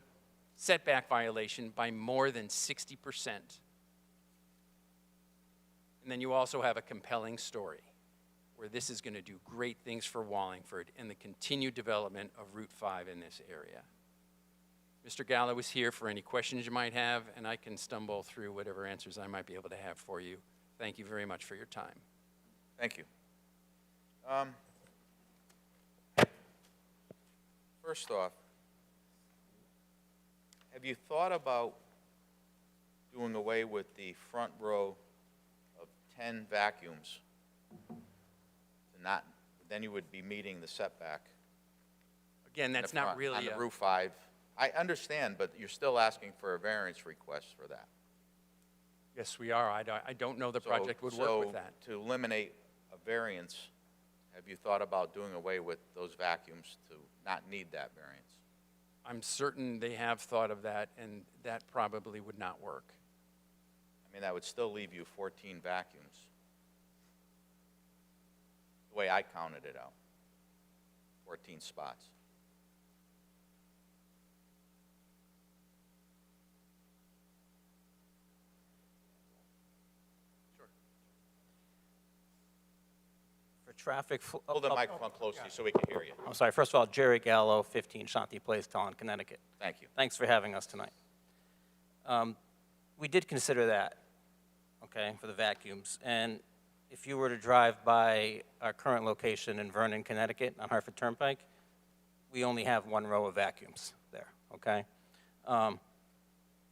setback violation by more than 60%. And then you also have a compelling story where this is going to do great things for Wallingford and the continued development of Route 5 in this area. Mr. Gallow is here for any questions you might have, and I can stumble through whatever answers I might be able to have for you. Thank you very much for your time. Thank you. First off, have you thought about doing away with the front row of 10 vacuums? Then you would be meeting the setback. Again, that's in the not front, really on the a... Route 5. I understand, but you're still asking for a variance request for that. Yes, we are. I don't know the project would work with that. So to eliminate a variance, have you thought about doing away with those vacuums to not need that variance? I'm certain they have thought of that, and that probably would not work. I mean, that would still leave you 14 vacuums, the way I counted it out, 14 spots. For traffic. Hold the microphone close to you so we can hear you. I'm sorry. First of all, Jerry Gallow, 15 Shanti Place, Talon, Connecticut. Thank you. Thanks for having us tonight. We did consider that, okay, for the vacuums. And if you were to drive by our current location in Vernon, Connecticut, on Hartford Turnpike, we only have 1 row of vacuums there, okay?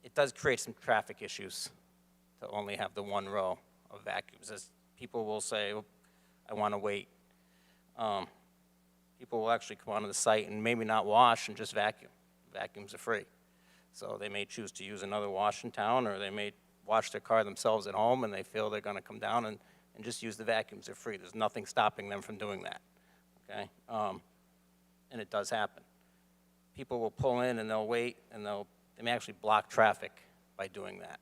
It does create some traffic issues to only have the 1 row of vacuums. As people will say, "Oh, I want to wait." People will actually come onto the site and maybe not wash and just vacuum. Vacuums are free. So they may choose to use another wash in town, or they may wash their car themselves at home and they feel they're going to come down and just use the vacuums. They're free. There's nothing stopping them from doing that, okay? And it does happen. People will pull in and they'll wait, and they may actually block traffic by doing that.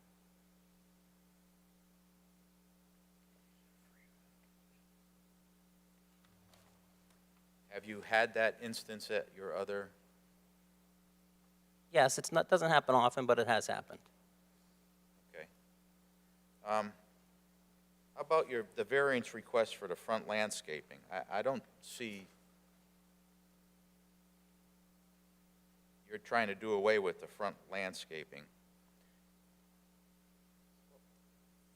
Have you had that instance at your other? Yes, doesn't happen often, but it has happened. Okay. How about the variance request for the front landscaping? I don't see, you're trying to do away with the front landscaping.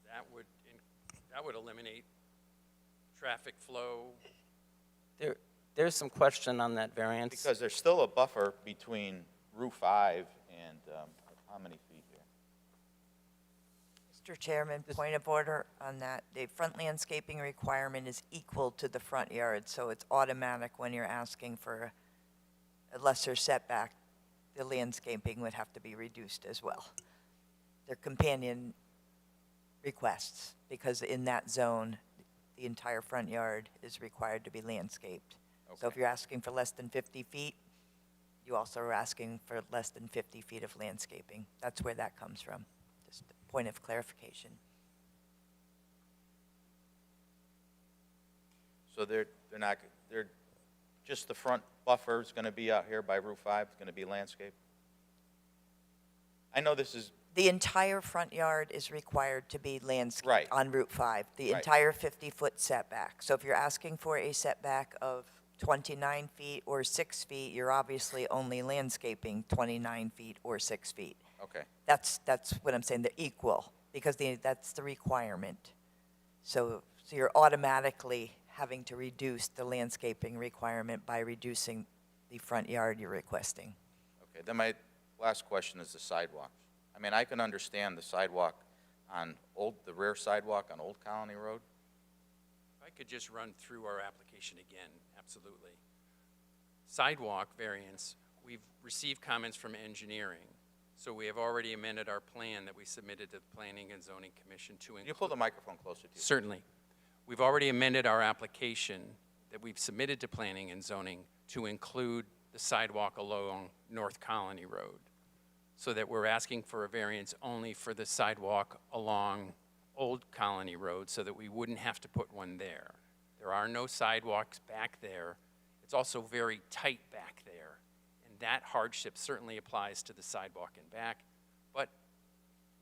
That would eliminate traffic flow. There's some question on that variance. Because there's still a buffer between Route 5 and how many feet here? Mr. Chairman, point of order on that. The front landscaping requirement is equal to the front yard, so it's automatic when you're asking for a lesser setback. The landscaping would have to be reduced as well. They're companion requests, because in that zone, the entire front yard is required to be landscaped. So if Okay. you're asking for less than 50 feet, you also are asking for less than 50 feet of landscaping. That's where that comes from. Just a point of clarification. So they're not, they're, just the front buffer is going to be out here by Route 5, it's going to be landscaped? I know this is, The entire front yard is required to be landscaped Right. on Route 5, the Right. entire 50-foot setback. So if you're asking for a setback of 29 feet or 6 feet, you're obviously only landscaping 29 feet or 6 feet. okay, That's what I'm saying, they're equal, because that's the requirement. So you're automatically having to reduce the landscaping requirement by reducing the front yard you're requesting. okay. Then my last question is the sidewalks. I mean, I can understand the sidewalk on the rear sidewalk on Old Colony Road. If I could just run through our application again, absolutely. Sidewalk variance, we've received comments from engineering, so we have already amended our plan that we submitted to the Planning and Zoning Commission to Can include. you pull the microphone closer to you? Certainly. We've already amended our application that we've submitted to Planning and Zoning to include the sidewalk along North Colony Road, so that we're asking for a variance only for the sidewalk along Old Colony Road, so that we wouldn't have to put one there. There are no sidewalks back there. It's also very tight back there, and that hardship certainly applies to the sidewalk in back. But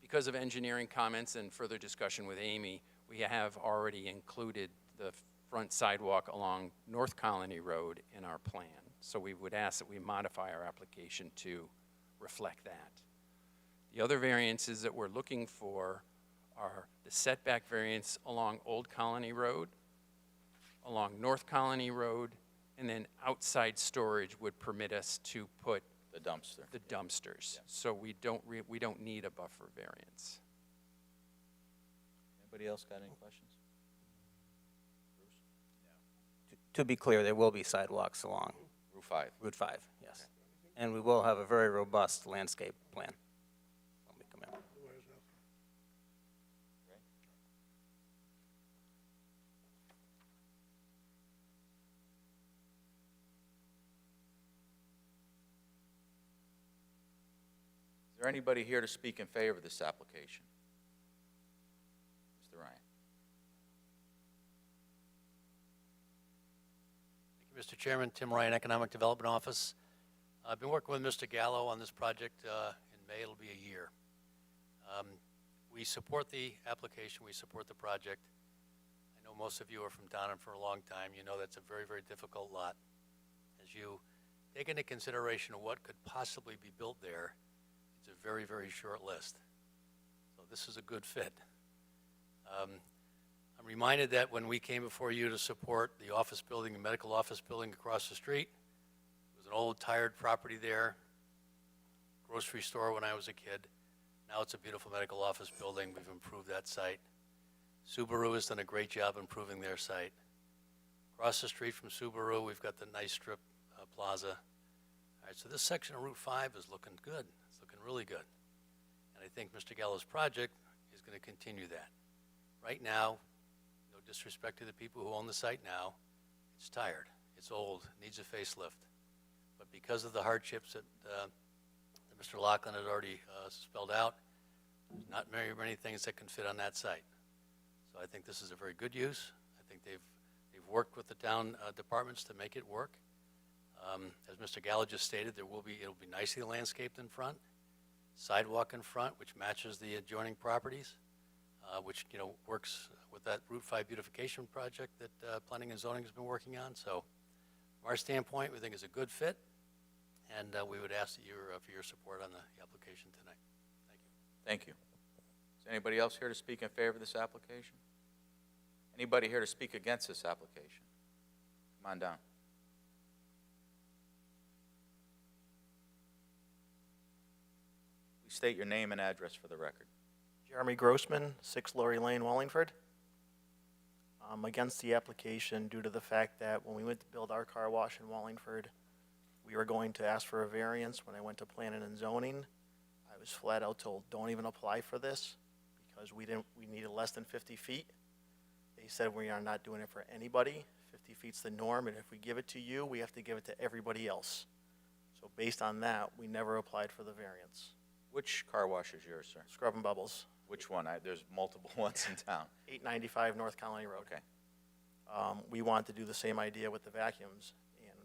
because of engineering comments and further discussion with Amy, we have already included the front sidewalk along North Colony Road in our plan. So we would ask that we modify our application to reflect that. The other variances that we're looking for are the setback variance along Old Colony Road, along North Colony Road, and then outside storage would permit us to put The dumpster. the dumpsters. So we don't need a buffer variance. Anybody else got any questions? To be clear, there will be sidewalks along Route 5. Route 5, yes. And we will have a very robust landscape plan when we come in. Is there anybody here to speak in favor of this application? Mr. Ryan? Thank you, Mr. Chairman. Tim Ryan, Economic Development Office. I've been working with Mr. Gallow on this project. In May, it'll be a year. We support the application. We support the project. I know most of you are from Downham for a long time. You know that's a very, very difficult lot. As you take into consideration what could possibly be built there, it's a very, very short list. So this is a good fit. I'm reminded that when we came before you to support the office building, the medical office building across the street, there was an old tired property there, grocery store when I was a kid. Now it's a beautiful medical office building. We've improved that site. Subaru has done a great job improving their site. Across the street from Subaru, we've got the nice strip plaza. All right, so this section of Route 5 is looking good. It's looking really good. And I think Mr. Gallow's project is going to continue that. Right now, no disrespect to the people who own the site now, it's tired, it's old, needs a facelift. But because of the hardships that Mr. Lachlan had already spelled out, there's not very many things that can fit on that site. So I think this is a very good use. I think they've worked with the town departments to make it work. As Mr. Gallow just stated, it'll be nicely landscaped in front, sidewalk in front, which matches the adjoining properties, which works with that Route 5 beautification project that Planning and Zoning has been working on. So from our standpoint, we think it's a good fit, and we would ask that for your support on the application tonight. Thank you. Thank you. Is anybody else here to speak in favor of this application? Anybody here to speak against this application? Come on down. Please state your name and address for the record. Jeremy Grossman, 6 Laurie Lane, Wallingford. I'm against the application due to the fact that when we went to build our car wash in Wallingford, we were going to ask for a variance. When I went to Planning and Zoning, I was flat out told, don't even apply for this because we needed less than 50 feet. They said we are not doing it for anybody. 50 feet's the norm, and if we give it to you, we have to give it to everybody else. So based on that, we never applied for the variance. Which car wash is yours, sir? Scrub and Bubbles, Which one? There's multiple ones in town. 895 North Colony Road. Okay. We wanted to do the same idea with the vacuums, and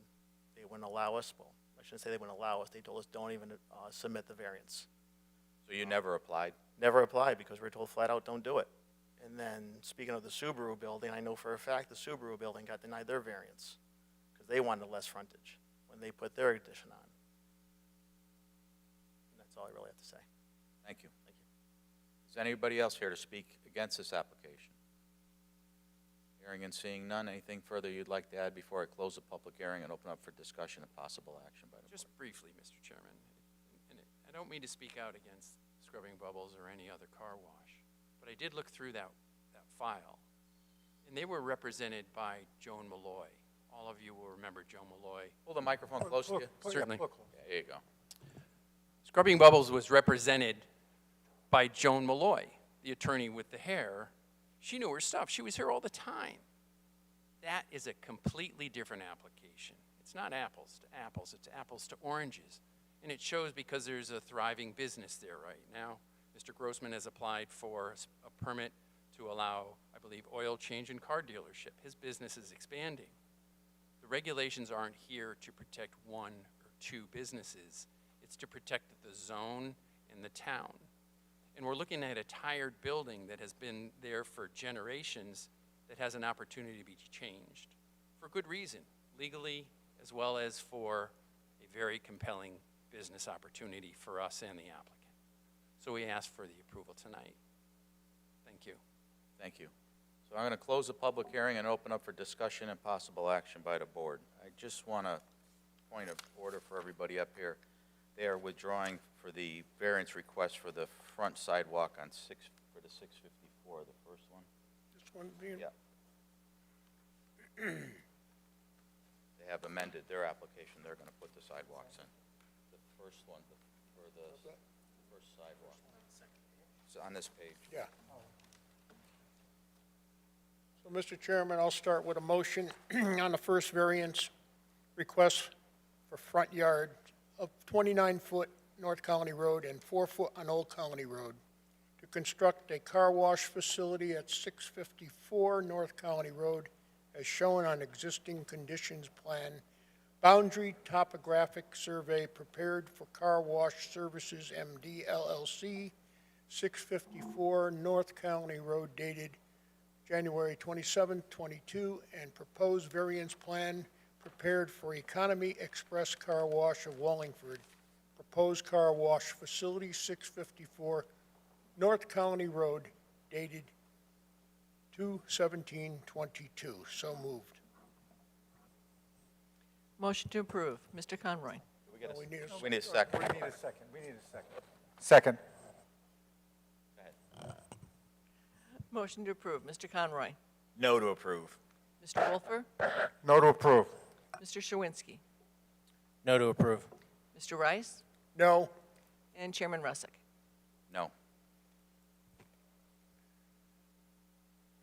they wouldn't allow us, well, I shouldn't say they wouldn't allow us, they told us don't even submit the variance. So you never applied? Never applied because we were told flat out, don't do it. And then, speaking of the Subaru building, I know for a fact the Subaru building got denied their variance because they wanted less frontage when they put their addition on. And that's all I really have to say. Thank you. Thank you. Is anybody else here to speak against this application? Hearing and seeing none, anything further you'd like to add before I close the public hearing and open up for discussion and possible action by the board? Just briefly, Mr. Chairman, and I don't mean to speak out against Scrubbing Bubbles or any other car wash, but I did look through that file, and they were represented by Joan Malloy. All of you will remember Joan Malloy. Hold the microphone close to you. Certainly. Yeah, there you go. Scrubbing Bubbles was represented by Joan Malloy, the attorney with the hair. She knew her stuff. She was here all the time. That is a completely different application. It's not apples to apples. It's apples to oranges. And it shows because there's a thriving business there right now. Mr. Grossman has applied for a permit to allow, I believe, oil change and car dealership. His business is expanding. The regulations aren't here to protect one or two businesses. It's to protect the zone and the town. And we're looking at a tired building that has been there for generations that has an opportunity to be changed for good reason, legally as well as for a very compelling business opportunity for us and the applicant. So we ask for the approval tonight. Thank you. Thank you. So I'm going to close the public hearing and open up for discussion and possible action by the board. I just want a point of order for everybody up here. They are withdrawing for the variance request for the front sidewalk on for the 654, the first one. This one being, Yeah. They have amended their application. They're going to put the sidewalks in. The first one for the first sidewalk. It's on this page. yeah. So, Mr. Chairman, I'll start with a motion on the first variance request for front yard of 29-foot North Colony Road and 4-foot on Old Colony Road to construct a car wash facility at 654 North Colony Road as shown on existing conditions plan, boundary topographic survey prepared for Car Wash Services MD LLC, 654 North Colony Road dated January 27, 22, and proposed variance plan prepared for Economy Express Car Wash of Wallingford, proposed car wash facility 654 North Colony Road dated 2/17/22. So moved. Motion to approve. Mr. Conroy. Do we get We need a- we need a second. We need a second, we need a second. Second. Go ahead. Motion to approve. Mr. Conroy. No to approve. Mr. Wolfer. No to approve. Mr. Sherwinski. No to approve. Mr. Rice. No. And Chairman Rusick. No.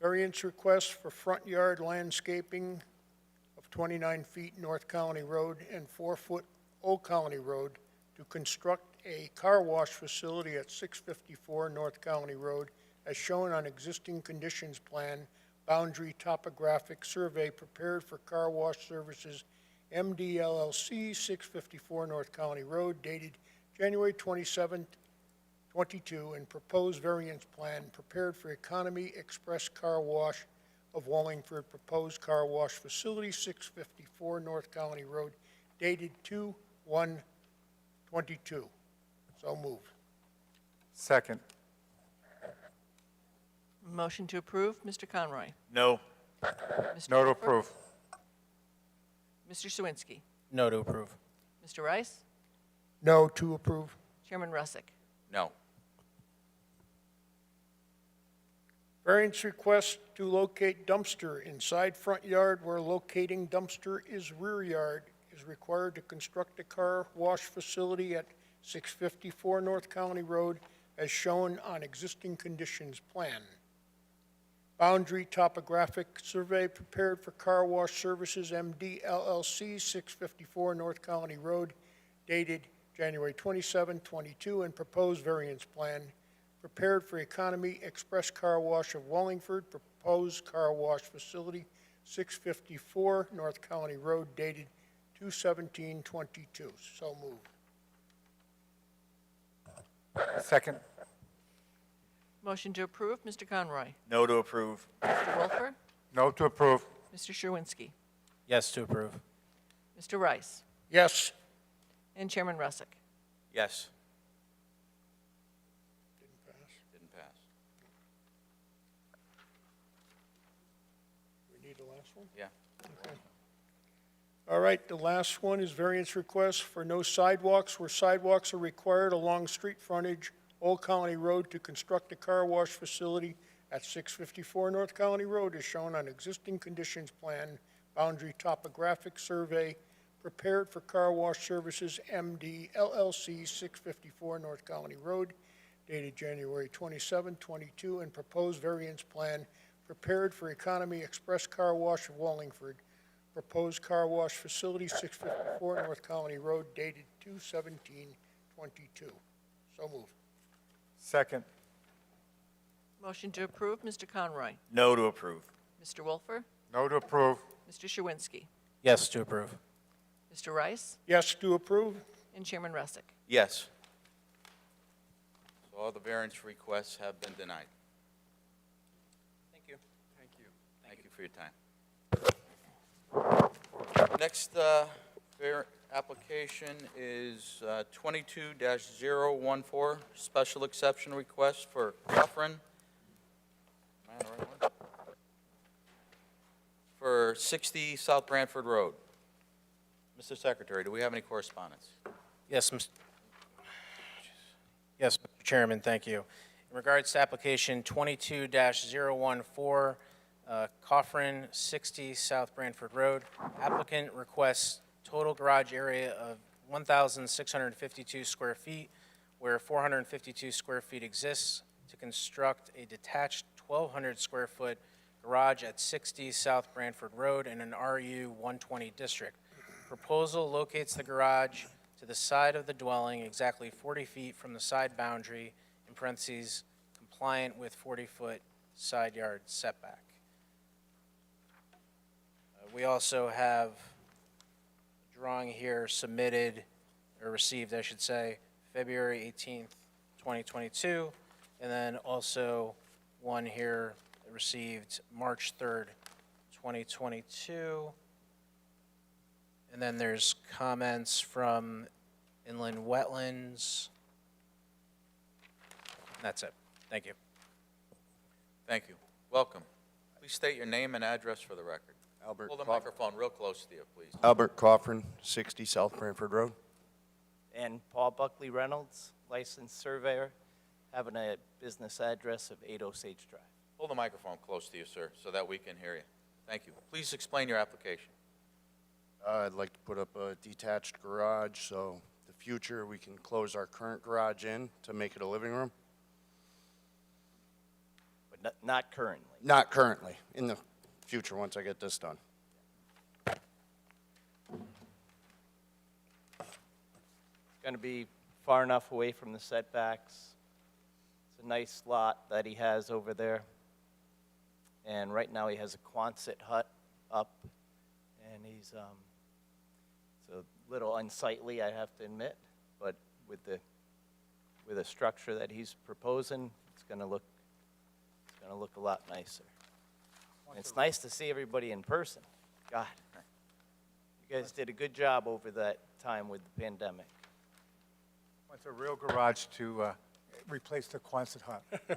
Variance request for front yard landscaping of 29 feet North Colony Road and 4-foot Old Colony Road to construct a car wash facility at 654 North Colony Road as shown on existing conditions plan, boundary topographic survey prepared for Car Wash Services MD LLC, 654 North Colony Road, dated January 27, 22, and proposed variance plan prepared for Economy Express Car Wash of Wallingford, proposed car wash facility, 654 North Colony Road, dated 2/1/22. So moved. Second. Motion to approve. Mr. Conroy. No. Mr. No to Wolfer? approve. Mr. Sherwinski. No to approve. Mr. Rice. No to approve. Chairman Rusick. No. Variance request to locate dumpster inside front yard where locating dumpster is rear yard is required to construct a car wash facility at 654 North Colony Road as shown on existing conditions plan. boundary topographic survey prepared for Car Wash Services MD LLC, 654 North Colony Road, dated January 27, 22, and proposed variance plan prepared for Economy Express Car Wash of Wallingford, proposed car wash facility, 654 North Colony Road, dated 2/17/22. So moved. Second. Motion to approve, Mr. Conroy. No to approve. Mr. Wolfer. No to approve. Mr. Sherwinski. Yes to approve. Mr. Rice. Yes. And Chairman Rusick. Yes. Didn't pass. Didn't pass. We need the last one? Yeah. Okay. All right, the last one is variance request for no sidewalks where sidewalks are required along street frontage, Old Colony Road, to construct a car wash facility at 654 North Colony Road as shown on existing conditions plan, boundary topographic survey prepared for Car Wash Services MD LLC, 654 North Colony Road, dated January 27, 22, and proposed variance plan prepared for Economy Express Car Wash of Wallingford, proposed car wash facility, 654 North Colony Road, dated 2/17/22. So moved. Second. Motion to approve, Mr. Conroy. No to approve. Mr. Wolfer. No to approve. Mr. Sherwinski. Yes to approve. Mr. Rice. Yes to approve? And Chairman Rusick. Yes. So all the variance requests have been denied. Thank you. Thank you. Thank you for your time. Next application is 22-014, special exception request for Coffrin. Am I on the right one? For 60 South Branford Road. Mr. Secretary, do we have any correspondence? Yes, Yes, Mr. Chairman, thank you. In regards to application 22-014, Coffrin, 60 South Branford Road, applicant requests total garage area of 1,652 square feet, where 452 square feet exists, to construct a detached 1,200 square foot garage at 60 South Branford Road in an RU 120 district. Proposal locates the garage to the side of the dwelling exactly 40 feet from the side boundary, in parentheses, compliant with 40-foot side yard setback. We also have a drawing here submitted, or received, I should say, February 18th, 2022, and then also one here received March 3rd, 2022. And then there's comments from Inland Wetlands. That's it. Thank you. Thank you. Welcome. Please state your name and address for the record. Albert Hold the Coff- microphone real close to you, please. Albert Coffrin, 60 South Branford Road. And Paul Buckley Reynolds, licensed surveyor, having a business address of 8 Osage Drive. Hold the microphone close to you, sir, so that we can hear you. Thank you. Please explain your application. I'd like to put up a detached garage, so in the future we can close our current garage in to make it a living room. But not currently. Not currently, in the future once I get this done. It's going to be far enough away from the setbacks. It's a nice lot that he has over there. And right now he has a Quonset hut up, and he's, it's a little unsightly, I have to admit, but with the structure that he's proposing, it's going to look a lot nicer. And it's nice to see everybody in person. God, you guys did a good job over that time with the pandemic. Wants a real garage to replace the Quonset hut. So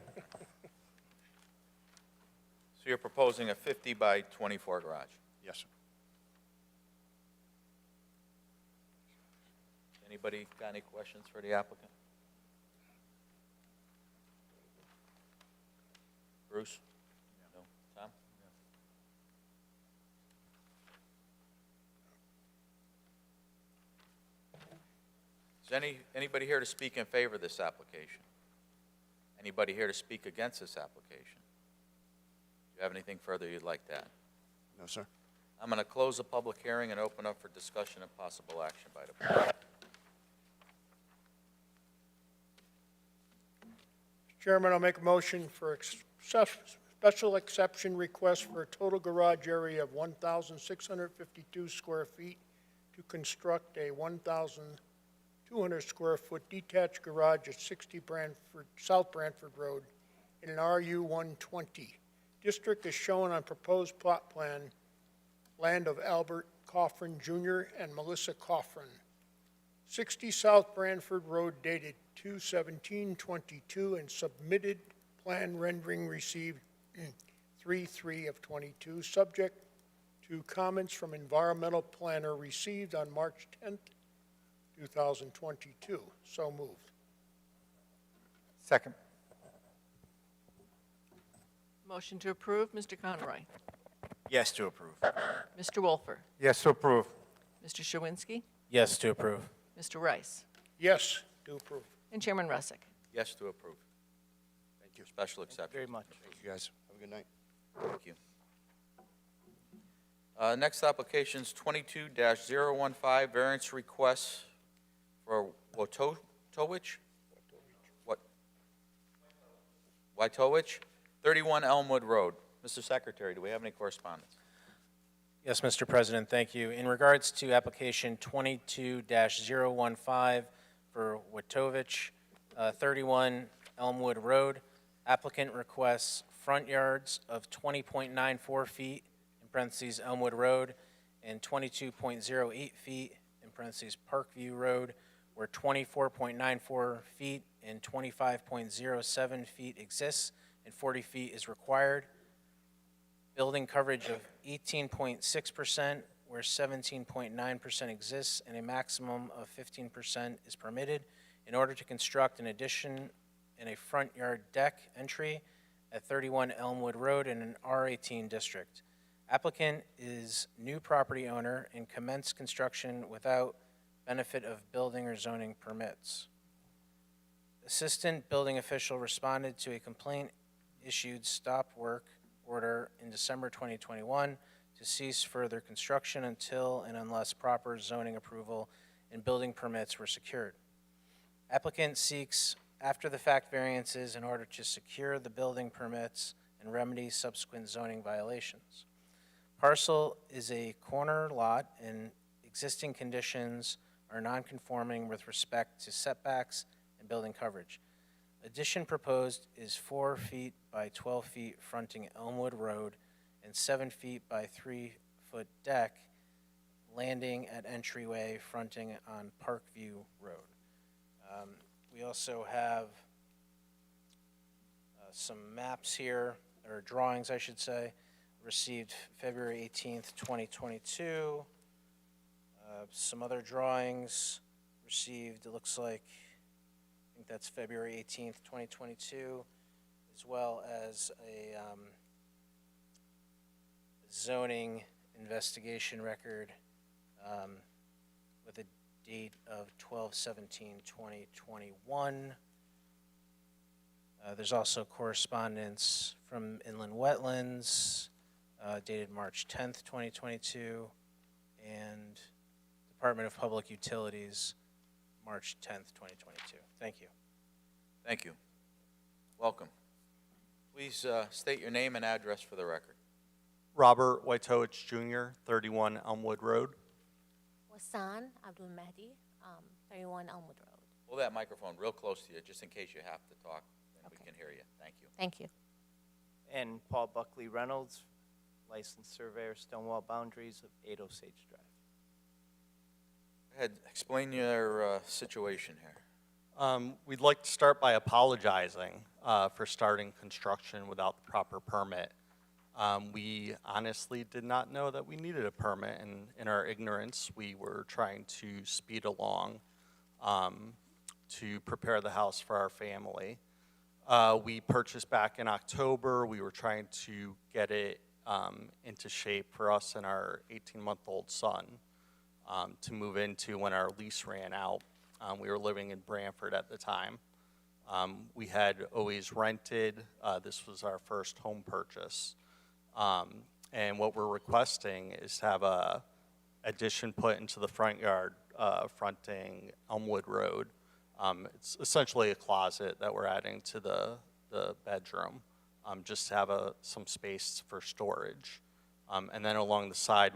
you're proposing a 50 by 24 garage? Yes, sir. Anybody got any questions for the applicant? Bruce? No. Tom? Is anybody here to speak in favor of this application? Anybody here to speak against this application? Do you have anything further you'd like to add? No, sir. I'm going to close the public hearing and open up for discussion and possible action by the board. Mr. Chairman, I'll make a motion for special exception request for a total garage area of 1,652 square feet to construct a 1,200 square foot detached garage at 60 South Branford Road in an RU 120. District is shown on proposed plot plan, land of Albert Coffrin Jr. and Melissa Coffrin. 60 South Branford Road dated 2/17/22 and submitted plan rendering received 3/3 of 22, subject to comments from environmental planner received on March 10th, 2022. So moved. Second. Motion to approve, Mr. Conroy. Yes to approve. Mr. Wolford. Yes to approve. Mr. Sherwinski. Yes to approve. Mr. Rice. Yes to approve. And Chairman Rusick. Yes to approve. Thank you. Special exception. Very much. Thank you, guys. Have a good night. Thank you. Next application's 22-015, variance requests for Wojtowicz? Wojtowicz, 31 Elmwood Road. Mr. Secretary, do we have any correspondence? Yes, Mr. President, thank you. In regards to application 22-015 for Wojtowicz, 31 Elmwood Road, applicant requests front yards of 20.94 feet, in parentheses Elmwood Road, and 22.08 feet, in parentheses Parkview Road, where 24.94 feet and 25.07 feet exists and 40 feet is required. Building coverage of 18.6%, where 17.9% exists, and a maximum of 15% is permitted in order to construct an addition and a front yard deck entry at 31 Elmwood Road in an R18 district. Applicant is new property owner and commenced construction without benefit of building or zoning permits. Assistant building official responded to a complaint issued stop work order in December 2021 to cease further construction until and unless proper zoning approval and building permits were secured. Applicant seeks after-the-fact variances in order to secure the building permits and remedy subsequent zoning violations. Parcel is a corner lot and existing conditions are non-conforming with respect to setbacks and building coverage. Addition proposed is 4 feet by 12 feet fronting Elmwood Road and 7 feet by 3 foot deck landing at entryway fronting on Parkview Road. We also have some maps here, or drawings I should say, received February 18th, 2022. Some other drawings received, it looks like, I think that's February 18th, 2022, as well as a zoning investigation record with a date of 12/17/2021. There's also correspondence from Inland Wetlands dated March 10th, 2022, and Department of Public Utilities, March 10th, 2022. Thank you. Thank you. Welcome. Please state your name and address for the record. Robert Wojtowicz Jr., 31 Elmwood Road. Wasan Abdul Mahdi, 31 Elmwood Road. Pull that microphone real close to you, just in case you have to talk, and we can hear you. Thank you. Thank you. And Paul Buckley Reynolds, licensed surveyor, Stonewall Boundaries of 80 Sage Drive. Go ahead, explain your situation here. We'd like to start by apologizing for starting construction without the proper permit. We honestly did not know that we needed a permit, and in our ignorance, we were trying to speed along to prepare the house for our family. We purchased back in October. We were trying to get it into shape for us and our 18-month-old son to move into when our lease ran out. We were living in Branford at the time. We had always rented. This was our first home purchase. And what we're requesting is to have a addition put into the front yard fronting Elmwood Road. It's essentially a closet that we're adding to the bedroom, just to have some space for storage. And then along the side,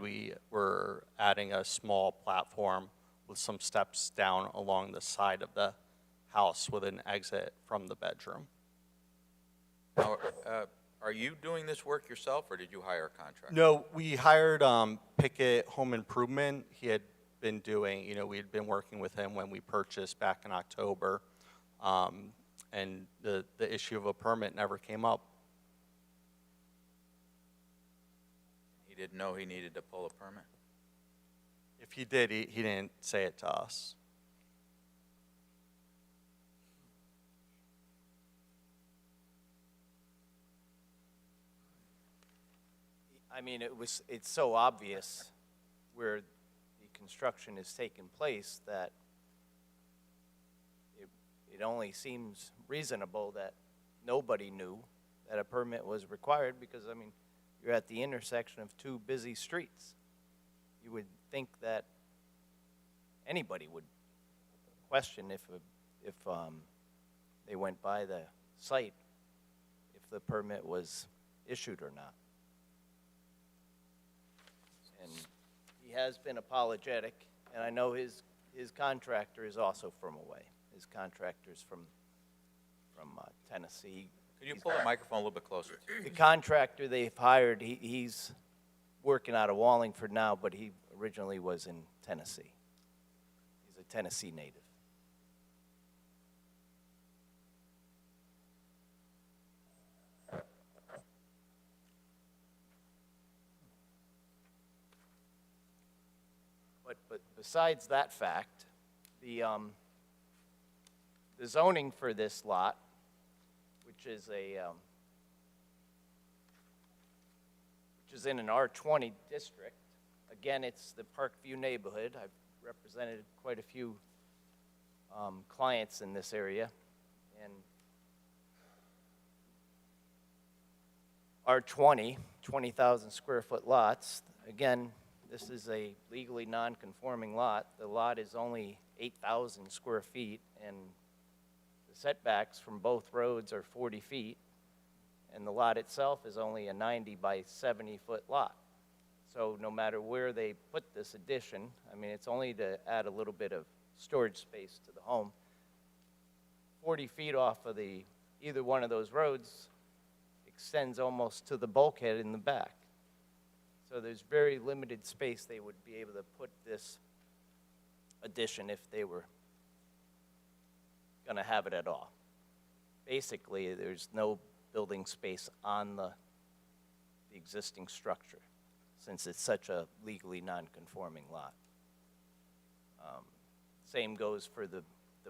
we're adding a small platform with some steps down along the side of the house with an exit from the bedroom. Now, are you doing this work yourself, or did you hire a contractor? No, we hired Pickett Home Improvement. He had been doing, we had been working with him when we purchased back in October, and the issue of a permit never came up. He didn't know he needed to pull a permit? If he did, he didn't say it to us. I mean, it's so obvious where the construction is taking place that it only seems reasonable that nobody knew that a permit was required because, I mean, you're at the intersection of two busy streets. You would think that anybody would question if they went by the site if the permit was issued or not. And he has been apologetic, and I know his contractor is also from away. His contractor's from Tennessee. Could you pull the microphone a little bit closer? The contractor they've hired, he's working out of Wallingford now, but he originally was in Tennessee. He's a Tennessee native. But besides that fact, the zoning for this lot, which is in an R20 district. Again, it's the Parkview neighborhood. I've represented quite a few clients in this area, and R20, 20,000 square foot lots. Again, this is a legally non-conforming lot. The lot is only 8,000 square feet, and the setbacks from both roads are 40 feet, and the lot itself is only a 90 by 70 foot lot. So no matter where they put this addition, I mean, it's only to add a little bit of storage space to the home. 40 feet off of either one of those roads extends almost to the bulkhead in the back. So there's very limited space they would be able to put this addition if they were going to have it at all. Basically, there's no building space on the existing structure since it's such a legally non-conforming lot. Same goes for the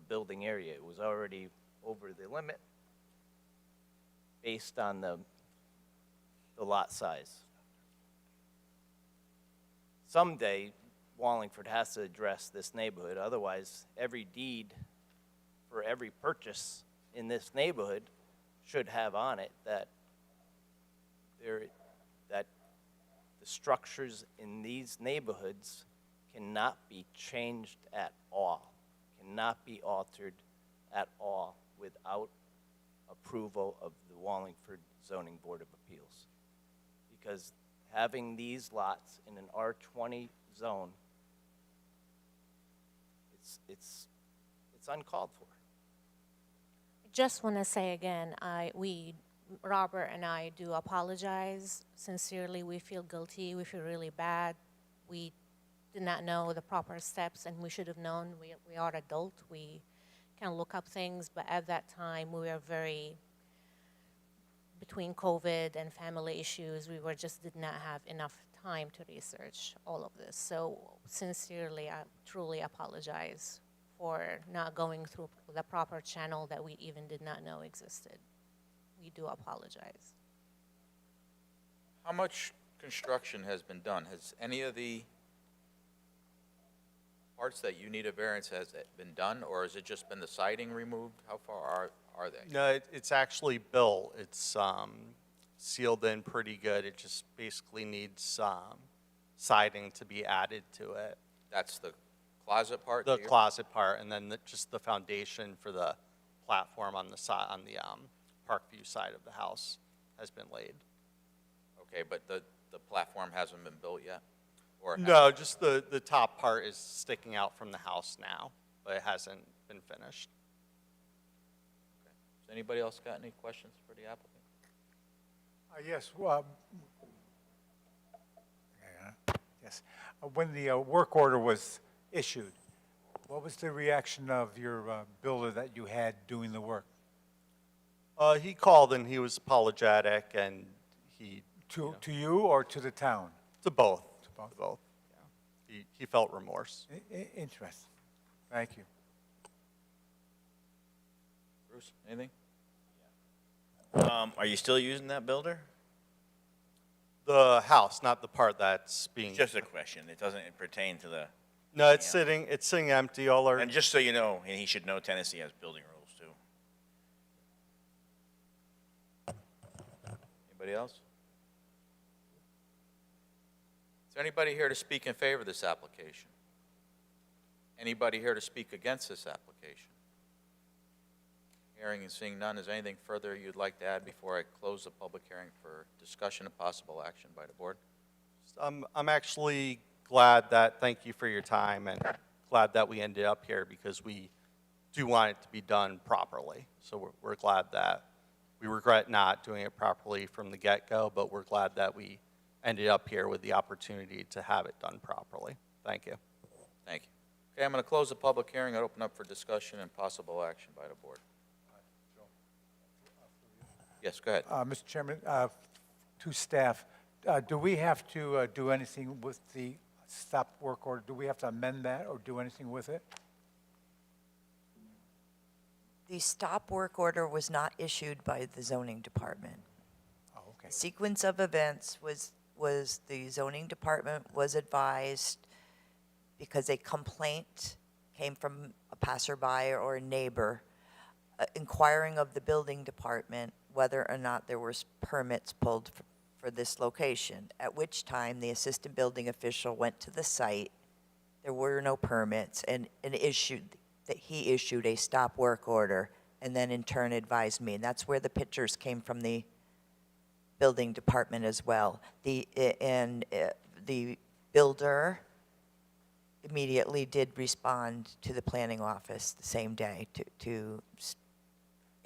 building area. It was already over the limit based on the lot size. Someday, Wallingford has to address this neighborhood. Otherwise, every deed for every purchase in this neighborhood should have on it that the structures in these neighborhoods cannot be changed at all, cannot be altered at all without approval of the Wallingford Zoning Board of Appeals. Because having these lots in an R20 zone, it's uncalled for. Just want to say again, Robert and I do apologize. Sincerely, we feel guilty. We feel really bad. We did not know the proper steps, and we should have known. We are adult. We can look up things, but at that time, we were between COVID and family issues, we did not have enough time to research all of this. So sincerely, I truly apologize for not going through the proper channel that we even did not know existed. We do apologize. How much construction has been done? Has any of the parts that you need a variance has it been done, or has it just been the siding removed? How far are they? No, it's actually built. It's sealed in pretty good. It just basically needs siding to be added to it. That's the closet part? The that you're- closet part, and then just the foundation for the platform on the side, on the Parkview side of the house has been laid. Okay, but the platform hasn't been built yet? Or No, just the top part is sticking out from the house now, but it hasn't been finished. Has anybody else got any questions for the applicant? Yes, yes. When the work order was issued, what was the reaction of your builder that you had doing the work? He called and he was apologetic, and he To you or to the town? to both. To both. To both. Yeah. He felt remorse. Interesting. Thank you. Bruce, anything? Are you still using that builder? The house, not the part that's being. Just a question. It doesn't pertain to the. No, it's sitting empty. All our. And just so you know, and he should know, Tennessee has building rules too. Anybody else? Is there anybody here to speak in favor of this application? Anybody here to speak against this application? Hearing and seeing none, is there anything further you'd like to add before I close the public hearing for discussion of possible action by the board? I'm actually glad that, thank you for your time, and glad that we ended up here because we do want it to be done properly. So we're glad that, we regret not doing it properly from the get-go, but we're glad that we ended up here with the opportunity to have it done properly. Thank you. Thank you. Okay, I'm going to close the public hearing and open up for discussion and possible action by the board. Yes, go ahead. Mr. Chairman, to staff, do we have to do anything with the stop work order? Do we have to amend that or do anything with it? The stop work order was not issued by the zoning department. Oh, okay. Sequence of events was the zoning department was advised because a complaint came from a passerby or a neighbor inquiring of the building department whether or not there was permits pulled for this location, at which time the assistant building official went to the site. There were no permits and he issued a stop work order and then in turn advised me. And that's where the pictures came from the building department as well. The builder immediately did respond to the planning office the same day to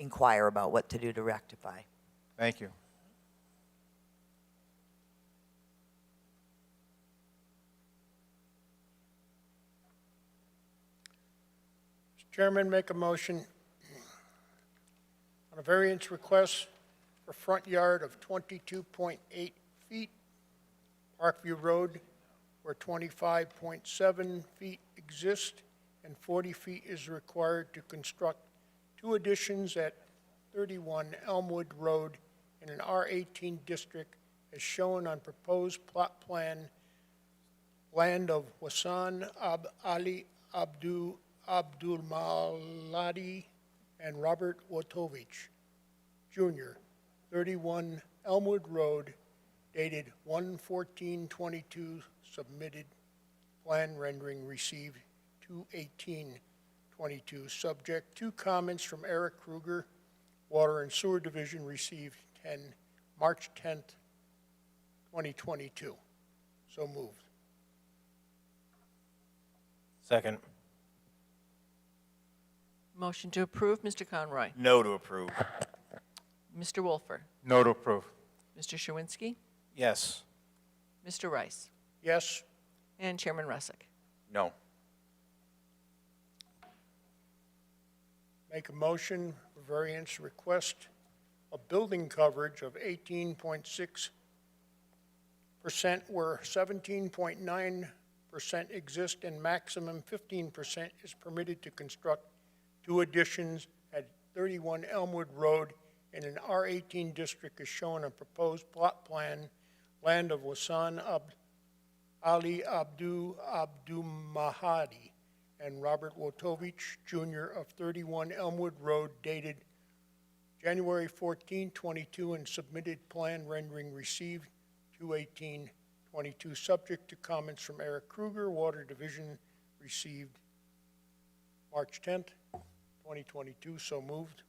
inquire about what to do to rectify. Thank you. Mr. Chairman, make a motion on a variance request for front yard of 22.8 feet, Parkview Road, where 25.7 feet exist and 40 feet is required to construct two additions at 31 Elmwood Road in an R18 district as shown on proposed plot plan, land of Wassan Ali Abdul Maladi and Robert Wotovich, Jr., 31 Elmwood Road, dated 1/14/22, submitted, plan rendering received 2/18/22, subject to comments from Eric Kruger, Water and Sewer Division, received March 10th, 2022. So moved. Second. Motion to approve, Mr. Conroy. No to approve. Mr. Wolfer. No to approve. Mr. Sherwinski. Yes. Mr. Rice. Yes. And Chairman Rusick. No. Make a motion for variance request of building coverage of 18.6% where 17.9% exist and maximum 15% is permitted to construct two additions at 31 Elmwood Road in an R18 district as shown on proposed plot plan, land of Wassan Ali Abdul Mahadi and Robert Wotovich, Jr. of 31 Elmwood Road, dated January 14, 22, and submitted plan rendering received 2/18/22, subject to comments from Eric Kruger, Water Division, received March 10th, 2022. So moved.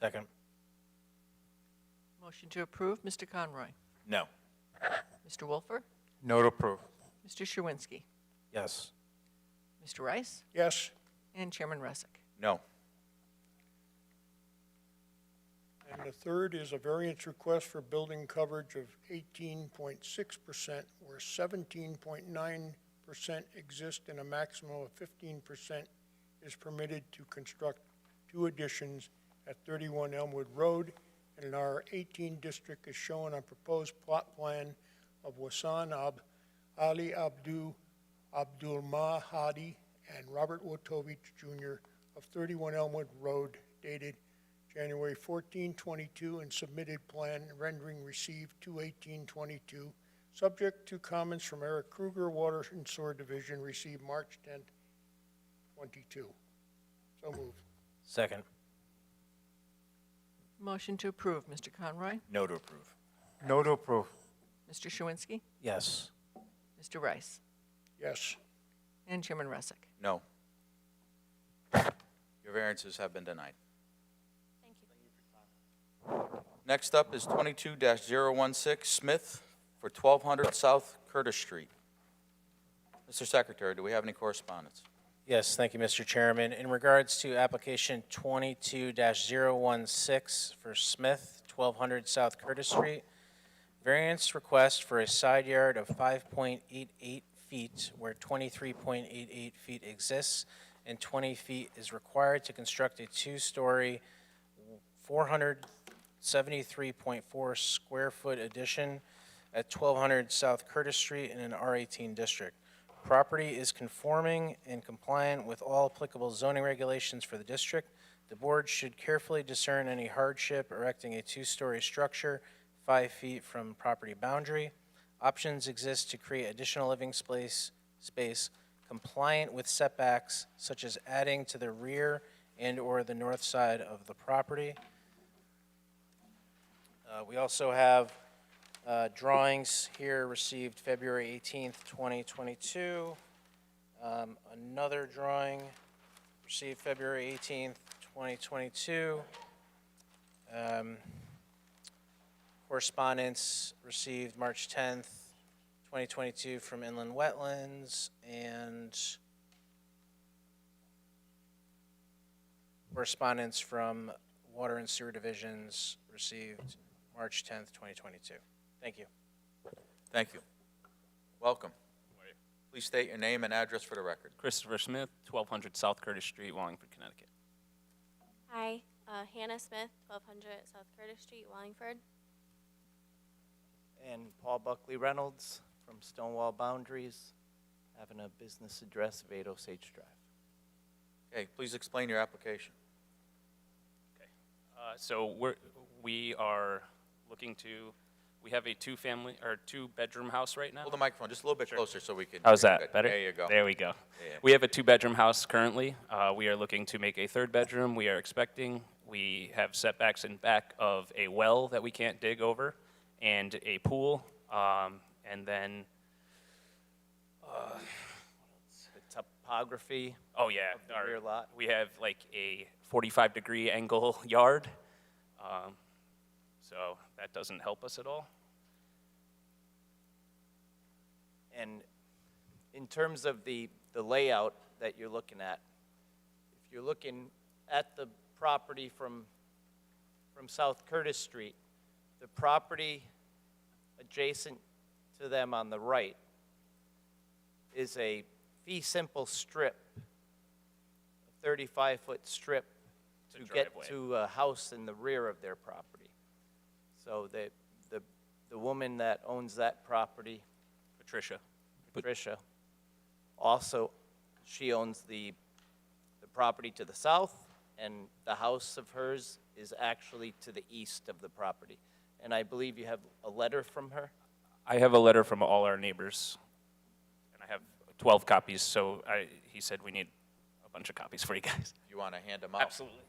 Second. Motion to approve, Mr. Conroy. No. Mr. Wolfer? No to approve. Mr. Sherwinski? Yes. Mr. Rice? Yes. And Chairman Rusick. No. And the third is a variance request for building coverage of 18.6%, where 17.9% exist and a maximum of 15% is permitted to construct 2 additions at 31 Elmwood Road, and in our 18 district is shown on proposed plot plan of Wasan Ali Abdul Mahadi and Robert Wotovich Jr. of 31 Elmwood Road, dated January 14, 22, and submitted plan rendering received 2/18/22, subject to comments from Eric Kruger, Water and Sewer Division, received March 10, 22. So moved. Second. Motion to approve, Mr. Conroy. No to approve. No to approve. Mr. Sherwinski? Yes. Mr. Rice? Yes. And Chairman Rusick. No. Your variances have been denied. Thank you. Next up is 22-016 Smith for 1200 South Curtis Street. Mr. Secretary, do we have any correspondence? Yes, thank you, Mr. Chairman. In regards to application 22-016 for Smith, 1200 South Curtis Street, variance request for a side yard of 5.88 feet where 23.88 feet exists and 20 feet is required to construct a 2-story, 473.4 square foot addition at 1200 South Curtis Street in an R18 district. Property is conforming and compliant with all applicable zoning regulations for the district. The board should carefully discern any hardship erecting a 2-story structure 5 feet from property boundary. Options exist to create additional living space compliant with setbacks, such as adding to the rear and/or the north side of the property. We also have drawings here received February 18th, 2022. Another drawing received February 18th, 2022. Correspondence received March 10th, 2022 from Inland Wetlands, and correspondence from Water and Sewer Divisions received March 10th, 2022. Thank you. Thank you. Welcome. Please state your name and address for the record. Christopher Smith, 1200 South Curtis Street, Wallingford, Connecticut. Hi, Hannah Smith, 1200 South Curtis Street, Wallingford. And Paul Buckley Reynolds from Stonewall Boundaries, having a business address of 80 Sage Drive. Okay, please explain your application. So we are looking to, we have a 2-bedroom house right now. Hold the microphone just a little bit closer so we can. How's hear you that? good. Better? There you go. There we go. Yeah. We have a 2-bedroom house currently. We are looking to make a 3rd bedroom. We are expecting. We have setbacks in back of a well that we can't dig over and a pool. And then The topography oh yeah, of the rear lot. we have like a 45-degree angle yard, so that doesn't help us at all. And in terms of the layout that you're looking at, if you're looking at the property from South Curtis Street, the property adjacent to them on the right is a fee simple strip, a 35-foot strip to get driveway. to a house in the rear of their property. So the woman that owns that property, Patricia, also, she owns the property to the south, and the house of hers is actually to the east of the property. And I believe you have a letter from her? I have a letter from all our neighbors, and I have 12 copies, so he said we need a bunch of copies for you guys. You want to hand them out? Absolutely.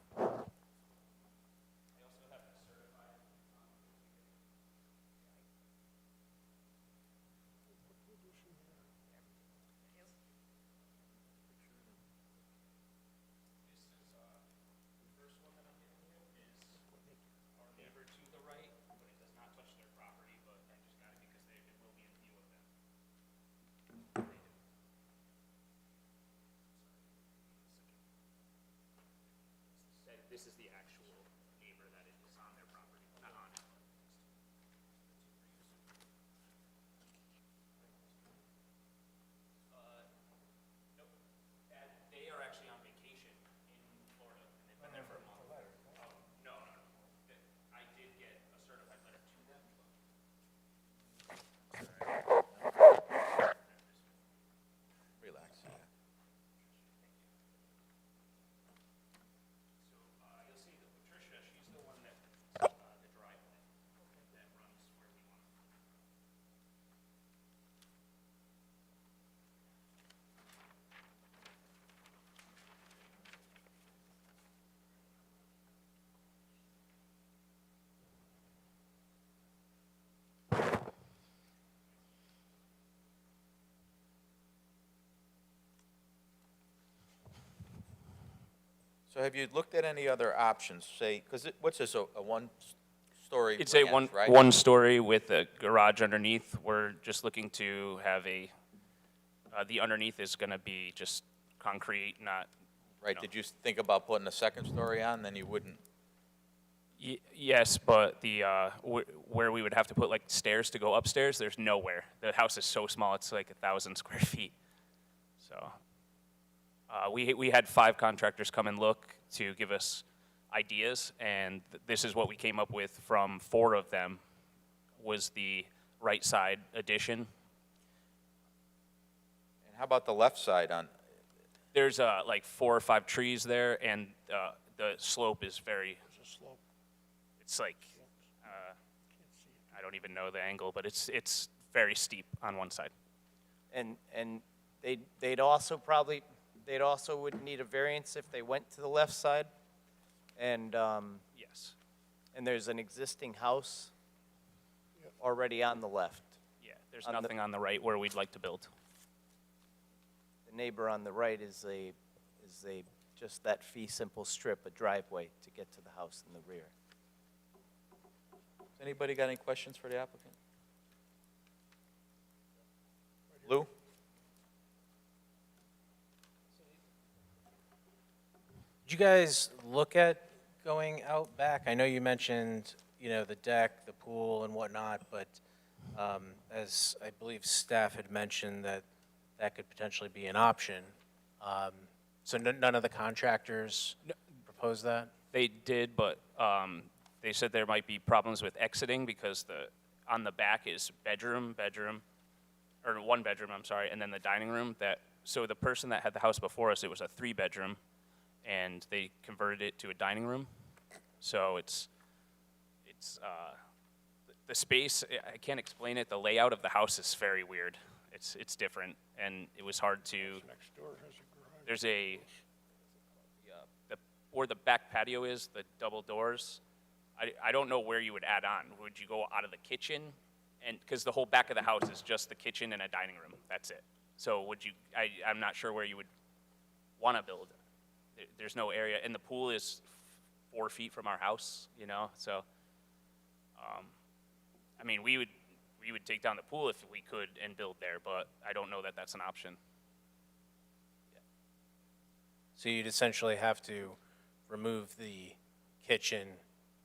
So have you looked at any other options, say, because what's this, a one-story It's a ranch, right? one story with a garage underneath. We're just looking to have the underneath is going to be just concrete, not. Right, did you think about putting a second story on, then you wouldn't? Yes, but where we would have to put like stairs to go upstairs, there's nowhere. The house is so small, it's like 1,000 square feet. So we had 5 contractors come and look to give us ideas, and this is what we came up with from 4 of them, was the right side addition. And how about the left side on? There's like 4 or 5 trees there, and the slope is very. There's a slope. It's like I don't even know the angle, but it's very steep on one side. And they'd also would need a variance if they went to the left side. And yes. And there's an existing house already on the left. Yeah, there's nothing on the right where we'd like to build. The neighbor on the right is just that fee simple strip, a driveway to get to the house in the rear. Anybody got any questions for the applicant? Lou? Did you guys look at going out back? I know you mentioned, the deck, the pool and whatnot, but as I believe staff had mentioned that could potentially be an option. So none of the contractors proposed that? They did, but they said there might be problems with exiting because on the back is bedroom, or 1 bedroom, I'm sorry, and then the dining room. So the person that had the house before us, it was a 3-bedroom, and they converted it to a dining room. So it's the space. I can't explain it. The layout of the house is very weird. It's different, and it was hard to. Next door has a garage. There's where the back patio is, the double doors. I don't know where you would add on. Would you go out of the kitchen? And because the whole back of the house is just the kitchen and a dining room. That's it. So would you? I'm not sure where you would want to build. There's no area, and the pool is 4 feet from our house. So. I mean, we would take down the pool if we could and build there, but I don't know that that's an option. So you'd essentially have to remove the kitchen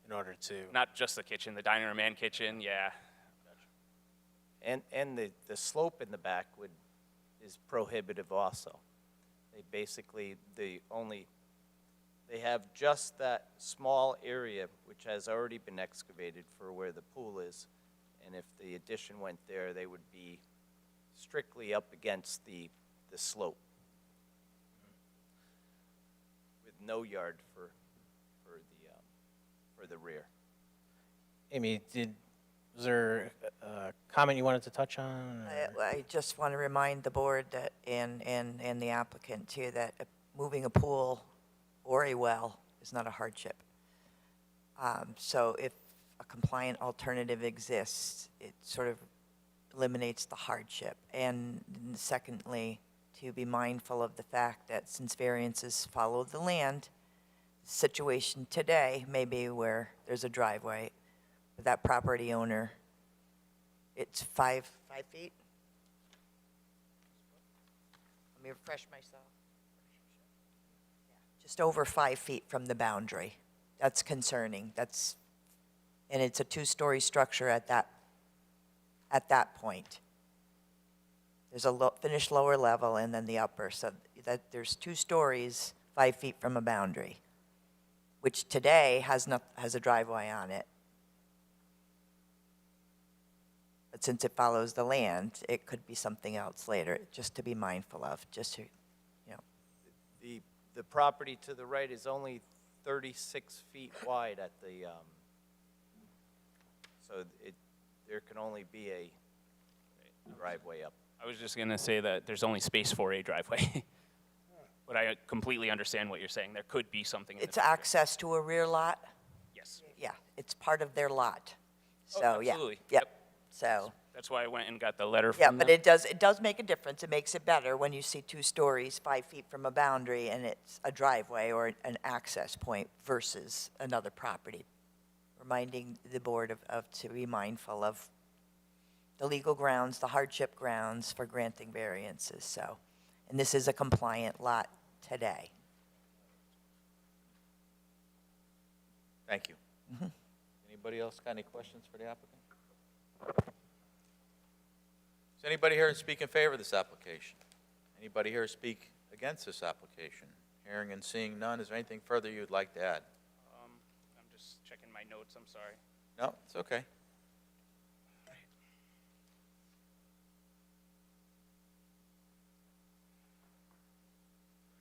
in order to. Not just the kitchen, the dining room and kitchen, yeah. And the slope in the back is prohibitive also. They have just that small area which has already been excavated for where the pool is, and if the addition went there, they would be strictly up against the slope with no yard for the rear. Amy, was there a comment you wanted to touch on? I just want to remind the board that, and the applicant too, that moving a pool or a well is not a hardship. So if a compliant alternative exists, it sort of eliminates the hardship. And secondly, to be mindful of the fact that since variances follow the land, the situation today may be where there's a driveway, but that property owner, it's 5 feet? Let me refresh myself. Just over 5 feet from the boundary. That's concerning. And it's a 2-story structure at that point. There's a finished lower level and then the upper, so that there's 2 stories 5 feet from a boundary, which today has a driveway on it. But since it follows the land, it could be something else later, just to be mindful of, just to, The property to the right is only 36 feet wide at the, so there can only be a driveway up. I was just going to say that there's only space for a driveway. But I completely understand what you're saying. There could be something. it's access to a rear lot? Yes. Yeah, it's part of their lot. Oh, So, yeah. absolutely. Yep. So, That's why I went and got the letter Yeah, from but them. it does make a difference. It makes it better when you see 2 stories, 5 feet from a boundary, and it's a driveway or an access point versus another property. Reminding the board to be mindful of the legal grounds, the hardship grounds for granting variances, so. And this is a compliant lot today. Thank you. Anybody else got any questions for the applicant? Is anybody here to speak in favor of this application? Anybody here to speak against this application? Hearing and seeing none, is there anything further you'd like to add? I'm just checking my notes, I'm sorry. No, it's okay.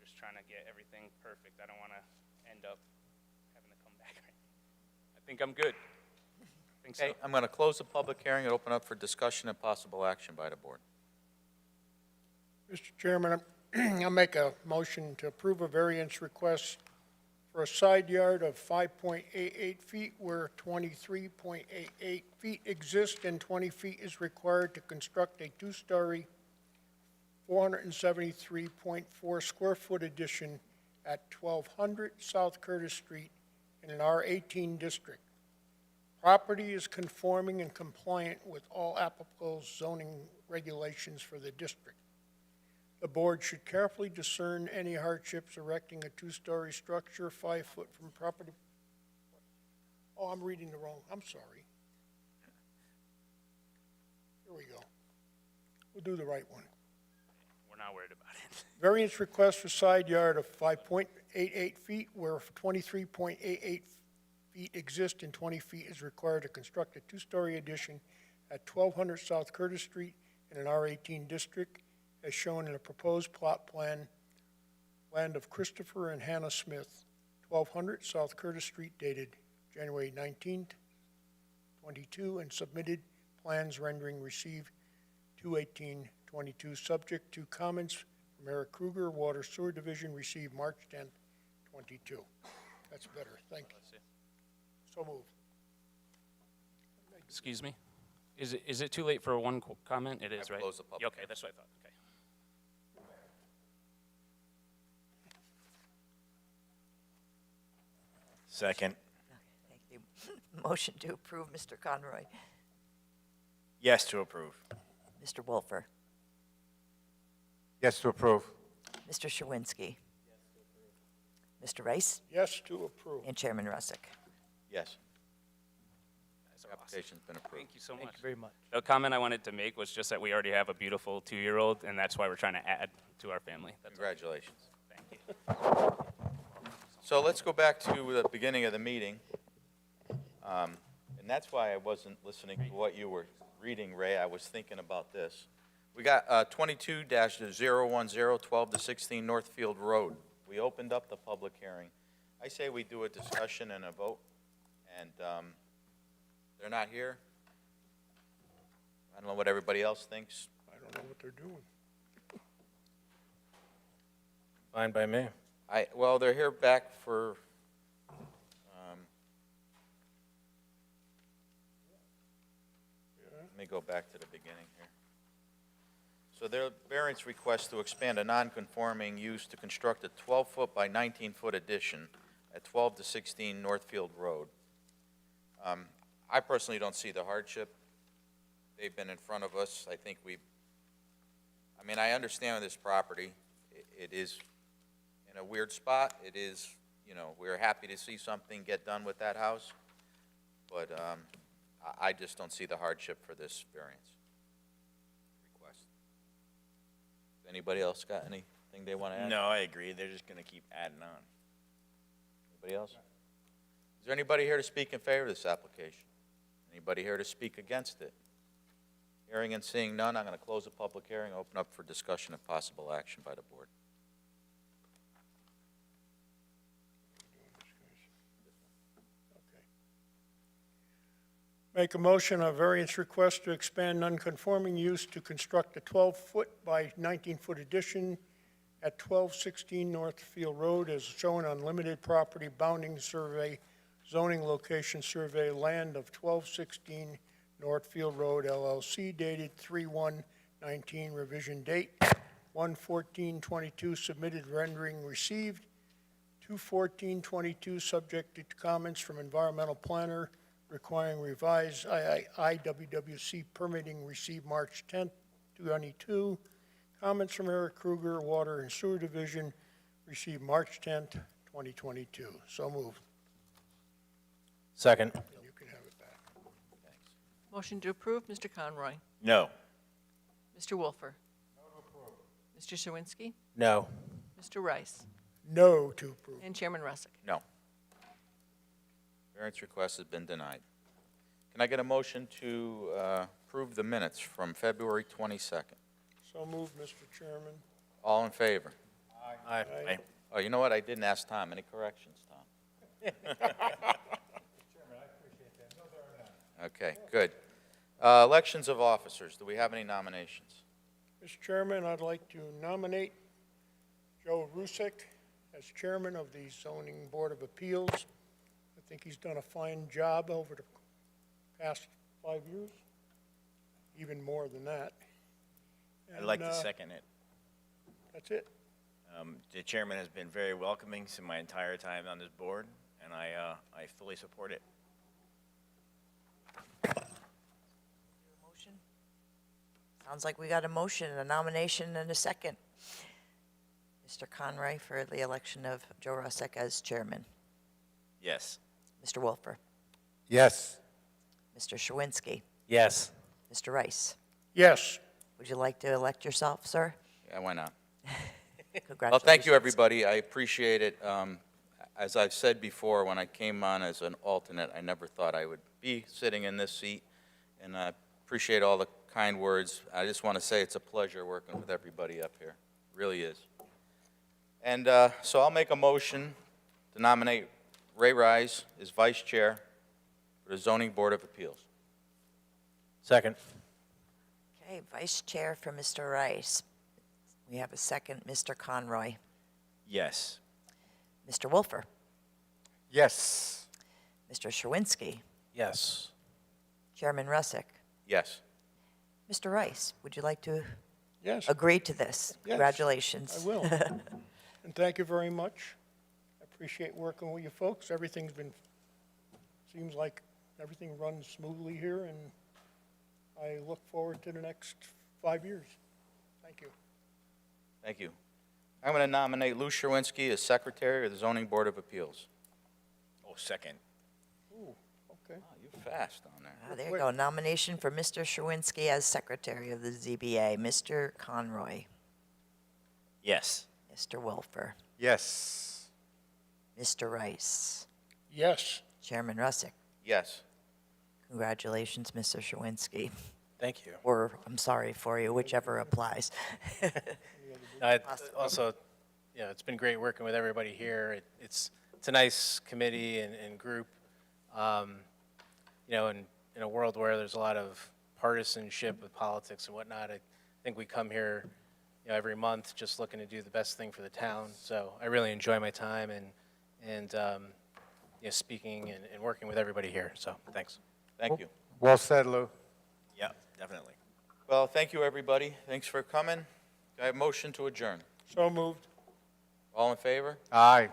Just trying to get everything perfect. I don't want to end up having to come back. I think I'm good. I think so. Okay, I'm going to close the public hearing and open up for discussion and possible action by the board. Mr. Chairman, I'll make a motion to approve a variance request for a side yard of 5.88 feet where 23.88 feet exist and 20 feet is required to construct a 2-story, 473.4 square foot addition at 1200 South Curtis Street in an R18 district. Property is conforming and compliant with all applicable zoning regulations for the district. The board should carefully discern any hardships erecting a 2-story structure 5 foot from property. Oh, I'm reading the wrong, I'm sorry. Here we go. We'll do the right one. We're not worried about it. Variance request for side yard of 5.88 feet where 23.88 feet exist and 20 feet is required to construct a 2-story addition at 1200 South Curtis Street in an R18 district as shown in a proposed plot plan, land of Christopher and Hannah Smith, 1200 South Curtis Street, dated January 19th, 22, and submitted plans rendering received 2/18/22, subject to comments from Eric Kruger, Water Sewer Division, received March 10th, 22. That's better, thank you. So moved. Excuse me? Is it too late for one comment? It is, right? closed the public Yeah, okay, that's what I thought. Okay. Second. Thank you. Motion to approve, Mr. Conroy. Yes to approve. Mr. Wolfer. Yes to approve. Mr. Sherwinski. Mr. Rice. Yes to approve. And Chairman Rusick. Yes. That's The awesome. application's been approved. Thank you so much. Thank you very much. The comment I wanted to make was just that we already have a beautiful 2-year-old, and that's why we're trying to add to our family. That's all. Congratulations. Thank you. So let's go back to the beginning of the meeting. And that's why I wasn't listening to what you were reading, Ray. I was thinking about this. We got 22-010, 12 to 16 Northfield Road. We opened up the public hearing. I say we do a discussion and a vote, and they're not here. I don't know what everybody else thinks. I don't know what they're doing. Fine by me. Well, they're here back for, let me go back to the beginning here. So their variance request to expand a non-conforming use to construct a 12-foot by 19-foot addition at 12 to 16 Northfield Road. I personally don't see the hardship. They've been in front of us. I think I understand this property. It is in a weird spot. It is, we're happy to see something get done with that house, but I just don't see the hardship for this variance request. Anybody else got anything they want to add? No, I agree. They're just going to keep adding on. Anybody else? Is there anybody here to speak in favor of this application? Anybody here to speak against it? Hearing and seeing none, I'm going to close the public hearing, open up for discussion and possible action by the board. Make a motion on variance request to expand non-conforming use to construct a 12-foot by 19-foot addition at 1216 Northfield Road as shown on limited property bounding survey, zoning location survey, land of 1216 Northfield Road LLC dated 3/1/19, revision date 1/14/22, submitted rendering received 2/14/22, subject to comments from environmental planner requiring revised IWWC permitting received March 10th, 2022. Comments from Eric Kruger, Water and Sewer Division, received March 10th, 2022. So moved. Second. You can have it back. Motion to approve, Mr. Conroy. No. Mr. Wolfer. Mr. Sherwinski. No. Mr. Rice. No to approve. And Chairman Rusick. No. Variance request has been denied. Can I get a motion to approve the minutes from February 22nd? So moved, Mr. Chairman. All in favor? Aye. Aye. Oh, you know what? I didn't ask Tom. Any corrections, Tom? Okay, good. Elections of officers. Do we have any nominations? Mr. Chairman, I'd like to nominate Joe Rusick as chairman of the Zoning Board of Appeals. I think he's done a fine job over the past 5 years, even more than that. I'd like to And, second it. That's it. The chairman has been very welcoming to my entire time on this board, and I fully support it. Motion? Sounds like we got a motion, a nomination, and a second. Mr. Conroy for the election of Joe Rusick as chairman. Yes. Mr. Wolfer. Yes. Mr. Sherwinski. Yes. Mr. Rice. Yes. Would you like to elect yourself, sir? Yeah, why not? Congratulations. Well, thank you, everybody. I appreciate it. As I've said before, when I came on as an alternate, I never thought I would be sitting in this seat, and I appreciate all the kind words. I just want to say it's a pleasure working with everybody up here. It really is. And so I'll make a motion to nominate Ray Rise as vice chair for the Zoning Board of Appeals. Second. Okay, vice chair for Mr. Rice. We have a second, Mr. Conroy. Yes. Mr. Wolfer. Yes. Mr. Sherwinski. Yes. Chairman Rusick. Yes. Mr. Rice, would you like to Yes. agree to this? Yes, Congratulations. I will. And thank you very much. I appreciate working with you folks. Seems like everything runs smoothly here, and I look forward to the next 5 years. Thank you. Thank you. I'm going to nominate Lou Sherwinski as secretary of the Zoning Board of Appeals. Oh, second. Ooh, okay. Oh, you're fast on there. There you go. Nomination for Mr. Sherwinski as secretary of the ZBA. Mr. Conroy. Yes. Mr. Wolfer. Yes. Mr. Rice. Yes. Chairman Rusick. Yes. Congratulations, Mr. Sherwinski. Thank you. Or, I'm sorry for you, whichever applies. Also, you know, it's been great working with everybody here. It's a nice committee and group. You know, in a world where there's a lot of partisanship with politics and whatnot, I think we come here, you know, every month just looking to do the best thing for the town. So I really enjoy my time and you know, speaking and working with everybody here. So thanks. Thank you. Well said, Lou. Yeah, definitely. Well, thank you, everybody. Thanks for coming. Do I have a motion to adjourn? So moved. All in favor? Aye.